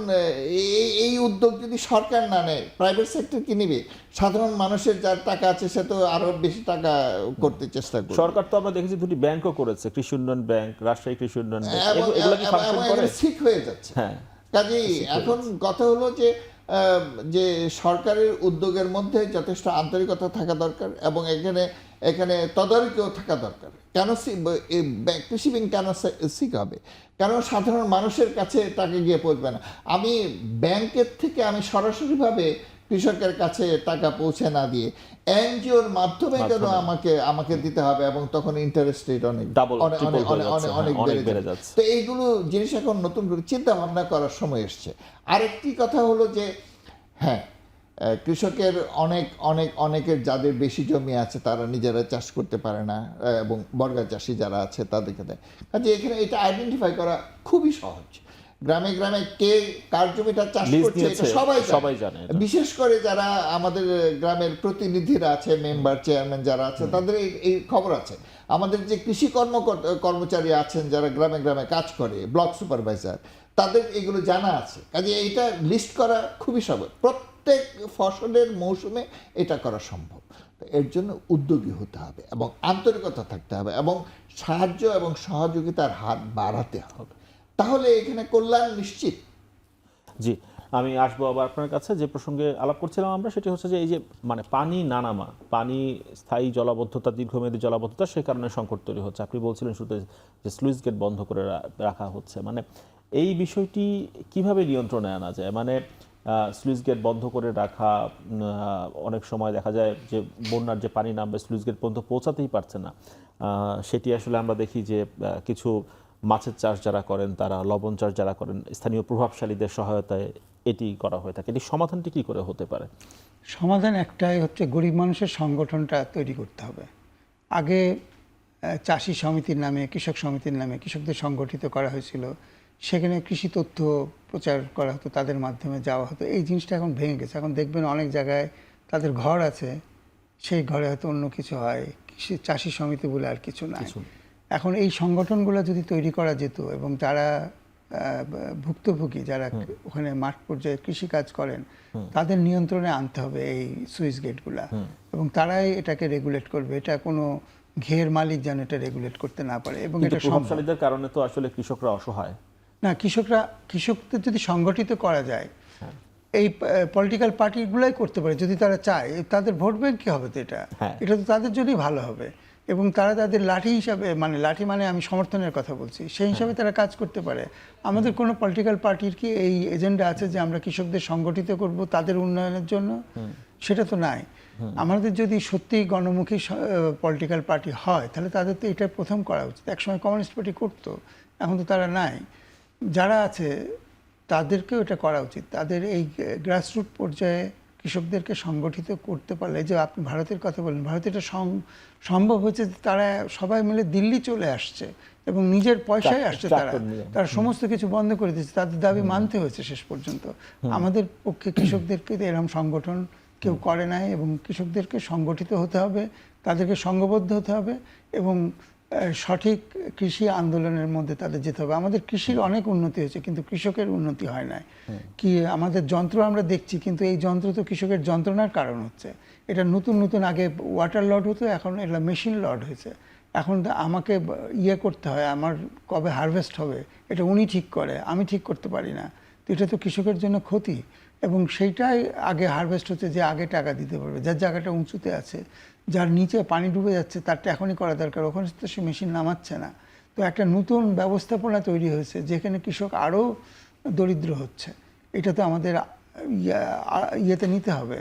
Speaker 2: এই উদ্যোগ যদি সরকার না নেয়, প্রাইভেট সেক্টর কি নিবে? সাধারণ মানুষের যার টাকা আছে সে তো আরো বেশি টাকা করতে চেষ্টা করবে।
Speaker 1: সরকার তো আমরা দেখেছি দুটি ব্যাংকও করেছে, কৃষি উন্নয়ন ব্যাংক, রাজশাহী কৃষি উন্নয়ন ব্যাংক, এগুলো কি ফাংশন করে?
Speaker 2: ঠিক হয়ে যাচ্ছে।
Speaker 1: হ্যাঁ,
Speaker 2: কাজেই এখন কথা হলো যে সরকারের উদ্যোগের মধ্যে যথেষ্ট আন্তরিকতা থাকা দরকার এবং এখানে তদারকিও থাকা দরকার। কেন কৃষি ব্যাংক কেন শিখ হবে? কেন সাধারণ মানুষের কাছে টাকা গিয়ে পৌঁছবে না? আমি ব্যাংকের থেকে আমি সরাসরিভাবে কৃষকের কাছে টাকা পৌঁছে না দিয়ে এনজিওর মাধ্যমে কেন আমাকে দিতে হবে এবং তখন ইন্টারেস্ট রেট অনেক বেড়ে যাচ্ছে। তো এইগুলো জিনিস এখন নতুন করে চিন্তা ভাবনা করার সময় এসছে। আরেকটি কথা হলো যে হ্যাঁ, কৃষকের অনেকের যাদের বেশি জমি আছে তারা নিজেরা চাষ করতে পারে না এবং বর্গা চাষি যারা আছে তাদেরকে দেয়। কাজে এখানে এটা আইডেন্টিফাই করা খুবই সহজ। গ্রামে গ্রামে কে কার জমিটা চাষ
Speaker 1: লিজ
Speaker 2: করছে
Speaker 1: দিয়েছে,
Speaker 2: এটা
Speaker 1: সবাই জানে এটা।
Speaker 2: বিশেষ করে যারা আমাদের গ্রামের প্রতিনিধিরা আছে, মেম্বার চেয়ারম্যান যারা আছে, তাদের এই খবর আছে। আমাদের যে কৃষি কর্মচারী আছেন যারা গ্রামে গ্রামে কাজ করে, ব্লক সুপারভাইজার, তাদের এগুলো জানা আছে। কাজে এইটা লিস্ট করা খুবই সহজ, প্রত্যেক ফসলের মৌসুমে এটা করা সম্ভব। তো এর জন্য উদ্যোগী হতে হবে এবং আন্তরিকতা থাকতে হবে এবং সাহায্য এবং সহযোগিতার হাত বাড়াতে হবে, তাহলে এখানে কল্যাণ নিশ্চিত।
Speaker 1: জি, আমি আসবো আবার আপনার কাছে। যে প্রসঙ্গে আলাপ করছিলাম আমরা, সেটি হচ্ছে যে এই যে মানে পানি না নামা, পানি স্থায়ী জলাবদ্ধতা, দীর্ঘমেয়াদী জলাবদ্ধতা, সে কারণে সংকট তৈরি হচ্ছে। আপনি বলছিলেন শুধু যে স্লুইস গেট বন্ধ করে রাখা হচ্ছে, মানে এই বিষয়টি কিভাবে নিয়ন্ত্রণে আনা যায়? মানে স্লুইস গেট বন্ধ করে রাখা, অনেক সময় দেখা যায় যে বন্যার যে পানি নামবে স্লুইস গেট পর্যন্ত পৌঁছাতেই পারছে না। সেটি আসলে আমরা দেখি যে কিছু মাছের চাষ যারা করেন, তারা লবণ চাষ যারা করেন, স্থানীয় প্রভাবশালীদের সহায়তায় এটি করা হয়ে থাকে। এটি সমাধানটি কী করে হতে পারে?
Speaker 3: সমাধান একটাই হচ্ছে, গরিব মানুষের সংগঠনটা তৈরি করতে হবে। আগে চাষি সমিতির নামে, কৃষক সমিতির নামে কৃষকদের সংগঠিত করা হয়েছিল, সেখানে কৃষি তথ্য প্রচার করা হতো, তাদের মাধ্যমে যাওয়া হতো। এই জিনিসটা এখন ভেঙে গেছে। এখন দেখবেন অনেক জায়গায় তাদের ঘর আছে, সেই ঘরে হয়তো অন্য কিছু হয়, চাষি সমিতি বলে আর কিছু নাই। এখন এই সংগঠনগুলো যদি তৈরি করা যেত এবং তারা ভুক্তভোগী যারা ওখানে মাঠ পর্যায়ে কৃষিকাজ করেন, তাদের নিয়ন্ত্রণে আনতে হবে এই সুইচ গেটগুলা, এবং তারাই এটাকে রেগুলেট করবে। এটা কোনো ঘের মালিক যেন এটা রেগুলেট করতে না পারে। এবং এটা
Speaker 1: প্রভাবশালীদের কারণে তো আসলে কৃষকরা অসহায়।
Speaker 3: না, কৃষকদের যদি সংগঠিত করা যায়, এই পলিটিক্যাল পার্টিগুলাই করতে পারে যদি তারা চায়। তাদের ভোট ব্যাংক কি হবে? তো এটা তো তাদের জন্যই ভালো হবে। এবং তারা তাদের লাঠি হিসাবে, মানে লাঠি মানে আমি সমর্থনের কথা বলছি, সেই হিসাবে তারা কাজ করতে পারে। আমাদের কোনো পলিটিক্যাল পার্টির কি এই এজেন্ডা আছে যে আমরা কৃষকদের সংগঠিত করব তাদের উন্নয়নের জন্য? সেটা তো নাই। আমাদের যদি সত্যি গণমুখী পলিটিক্যাল পার্টি হয়, তাহলে তাদের তো এটা প্রথম করা উচিত। একসময় কমিউনিস্ট পার্টি করতো, এখন তো তারা নাই। যারা আছে তাদেরকেও এটা করা উচিত। তাদের এই গ্রাসরুট পর্যায়ে কৃষকদেরকে সংগঠিত করতে পারলে, যে আপনি ভারতের কথা বলেন, ভারতে এটা সম্ভব হয়েছে। তারা সবাই মিলে দিল্লি চলে আসছে এবং নিজের পয়সায় আসছে। তারা সমস্ত কিছু বন্ধ করে দিচ্ছে, তাদের দাবি মানতে হয়েছে শেষ পর্যন্ত। আমাদের পক্ষে কৃষকদেরকে এরকম সংগঠন কেউ করে নাই, এবং কৃষকদেরকে সংগঠিত হতে হবে, তাদেরকে সংঘবদ্ধ হতে হবে এবং সঠিক কৃষি আন্দোলনের মধ্যে তাদের যেতে হবে। আমাদের কৃষির অনেক উন্নতি হয়েছে, কিন্তু কৃষকের উন্নতি হয় নাই। কি আমাদের যন্ত্র আমরা দেখছি, কিন্তু এই যন্ত্র তো কৃষকের যন্ত্রণার কারণ হচ্ছে। এটা নতুন নতুন, আগে ওয়াটার লড হতো, এখন এটা মেশিন লড হয়েছে। এখন আমাকে করতে হয়, আমার কবে হারভেস্ট হবে এটা উনি ঠিক করে, আমি ঠিক করতে পারি না। তো এটা তো কৃষকের জন্য ক্ষতি। এবং সেইটাই আগে হারভেস্ট হচ্ছে, যে আগে টাকা দিতে পারবে, যার জায়গাটা উঁচুতে আছে, যার নিচে পানি ডুবে যাচ্ছে, তারটা এখনই করা দরকার, ওখানে তো সে মেশিন নামাচ্ছে না। তো একটা নতুন ব্যবস্থাপনা তৈরি হয়েছে যেখানে কৃষক আরও দরিদ্র হচ্ছে। এটা তো আমাদের ইয়েতে নিতে হবে,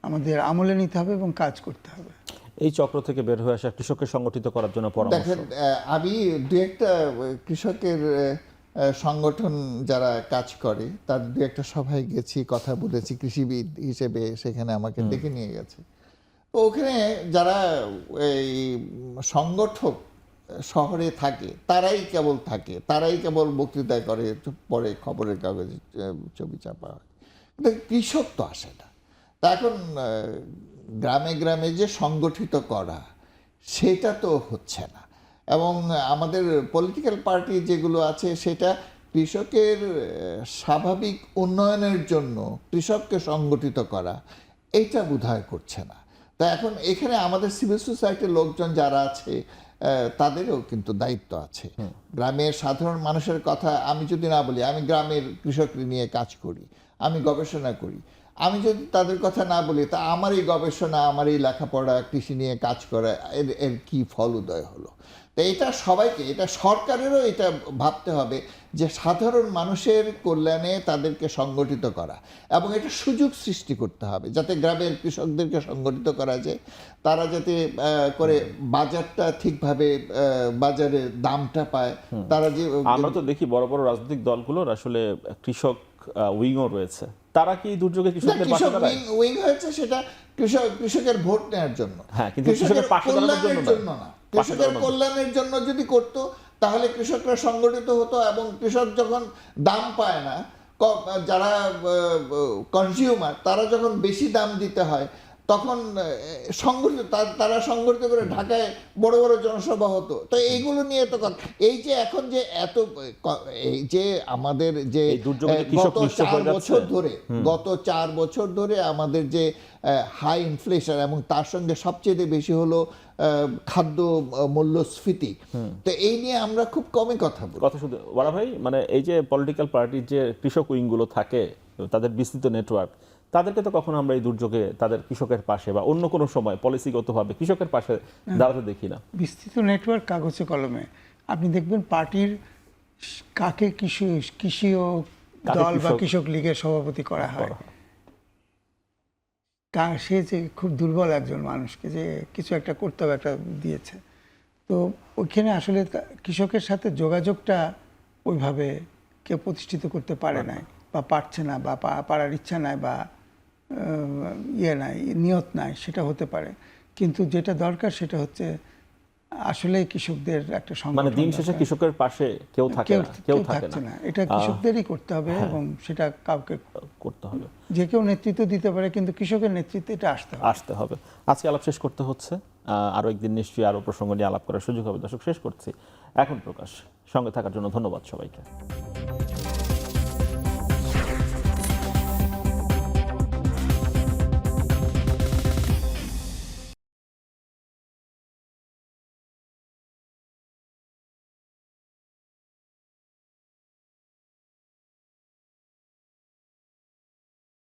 Speaker 3: আমাদের আমলে নিতে হবে এবং কাজ করতে হবে।
Speaker 1: এই চক্র থেকে বের হয়ে আসা কৃষককে সংগঠিত করার জন্য পরামর্শ।
Speaker 2: দেখেন, আমি দু একটা কৃষকের সংগঠন যারা কাজ করে তাদের দু একটা সভায় গেছি, কথা বলেছি, কৃষিবিদ হিসেবে সেখানে আমাকে ডেকে নিয়ে গেছে। তো ওখানে যারা এই সংগঠক শহরে থাকে তারাই কেবল থাকে, তারাই কেবল বক্তৃতা করে, পরে খবরের কাগজে ছবি চাপা হয়, কিন্তু কৃষক তো আসে না। তা এখন গ্রামে গ্রামে যে সংগঠিত করা, সেটা তো হচ্ছে না। এবং আমাদের পলিটিক্যাল পার্টি যেগুলো আছে, সেটা কৃষকের স্বাভাবিক উন্নয়নের জন্য কৃষককে সংগঠিত করা, এইটা বোধহয় করছে না। তা এখন এখানে আমাদের সিভিল সোসাইটির লোকজন যারা আছে, তাদেরও কিন্তু দায়িত্ব আছে। গ্রামের সাধারণ মানুষের কথা আমি যদি না বলি, আমি গ্রামের কৃষক নিয়ে কাজ করি, আমি গবেষণা করি, আমি যদি তাদের কথা না বলি, তা আমার এই গবেষণা, আমার এই লেখাপড়া, কৃষি নিয়ে কাজ করা, এর কি ফল উদয় হলো? তো এটা সবাইকে, এটা সরকারেরও এটা ভাবতে হবে যে সাধারণ মানুষের কল্যাণে তাদেরকে সংগঠিত করা, এবং এটা সুযোগ সৃষ্টি করতে হবে যাতে গ্রামের কৃষকদেরকে সংগঠিত করা যায়, তারা যাতে করে বাজারটা ঠিকভাবে, বাজারে দামটা পায়। তারা যে,
Speaker 1: আমরা তো দেখি বড় বড় রাজনৈতিক দলগুলোর আসলে কৃষক উইংও রয়েছে, তারা কি দুর্যোগে কৃষকদের পাশে দাঁড়ায়?
Speaker 2: উইং হয়েছে সেটা কৃষকের ভোট নেওয়ার জন্য,
Speaker 1: হ্যাঁ, কিন্তু কৃষকের পাশে দাঁড়ানোর জন্য
Speaker 2: না। কৃষকের কল্যাণের জন্য যদি করতো, তাহলে কৃষকরা সংগঠিত হতো এবং কৃষক যখন দাম পায় না, যারা কনজিউমার তারা যখন বেশি দাম দিতে হয় তখন সংগঠিত তারা সংগঠিত করে ঢাকায় বড় বড় জনসভা হতো। তো এইগুলো নিয়ে তো এই যে এখন যে এত এই যে আমাদের যে
Speaker 1: এই দুর্যোগে কৃষক নিশ্চয় হয়ে যাচ্ছে।
Speaker 2: গত 4 বছর ধরে আমাদের যে হাই ইনফ্লেশন এবং তার সঙ্গে সবচেয়ে বেশি হলো খাদ্য মূল্যস্ফীতি, তো এই নিয়ে আমরা খুব কমই কথা বলি।
Speaker 1: কথা শুধু ওয়ারা ভাই, মানে এই যে পলিটিক্যাল পার্টির যে কৃষক উইংগুলো থাকে, তাদের বিস্তৃত নেটওয়ার্ক, তাদেরকে তো কখনো আমরা এই দুর্যোগে তাদের কৃষকের পাশে বা অন্য কোনো সময় পলিসিগতভাবে কৃষকের পাশে দাঁড়াতে দেখি না।
Speaker 3: বিস্তৃত নেটওয়ার্ক কাগজে কলমে আপনি দেখবেন পার্টির কাকে কৃষি ও দল বা কৃষক লীগের সভাপতি করা হয়, সে যে খুব দুর্বল একজন মানুষকে যে কিছু একটা করতে হবে একটা দিয়েছে। তো ওইখানে আসলে কৃষকের সাথে যোগাযোগটা ওইভাবে কেউ প্রতিষ্ঠিত করতে পারে নাই বা পারছে না বা পারার ইচ্ছা নাই বা নাই, নিয়ত নাই, সেটা হতে পারে। কিন্তু যেটা দরকার সেটা হচ্ছে আসলে কৃষকদের একটা সংগঠন,
Speaker 1: মানে দিন শেষে কৃষকের পাশে কেউ থাকে না।
Speaker 3: এটা কৃষকদেরই করতে হবে এবং সেটা কাউকে
Speaker 1: করতে হবে,
Speaker 3: যে কেউ নেতৃত্ব দিতে পারে, কিন্তু কৃষকের নেতৃত্বে এটা আসতে হবে।
Speaker 1: আজকে আলাপ শেষ করতে হচ্ছে, আরো একদিন নিশ্চয়ই আরো প্রসঙ্গ নিয়ে আলাপ করার সুযোগ হবে। দর্শক, শেষ করছি এখন প্রকাশ। সঙ্গে থাকার জন্য ধন্যবাদ সবাইকে।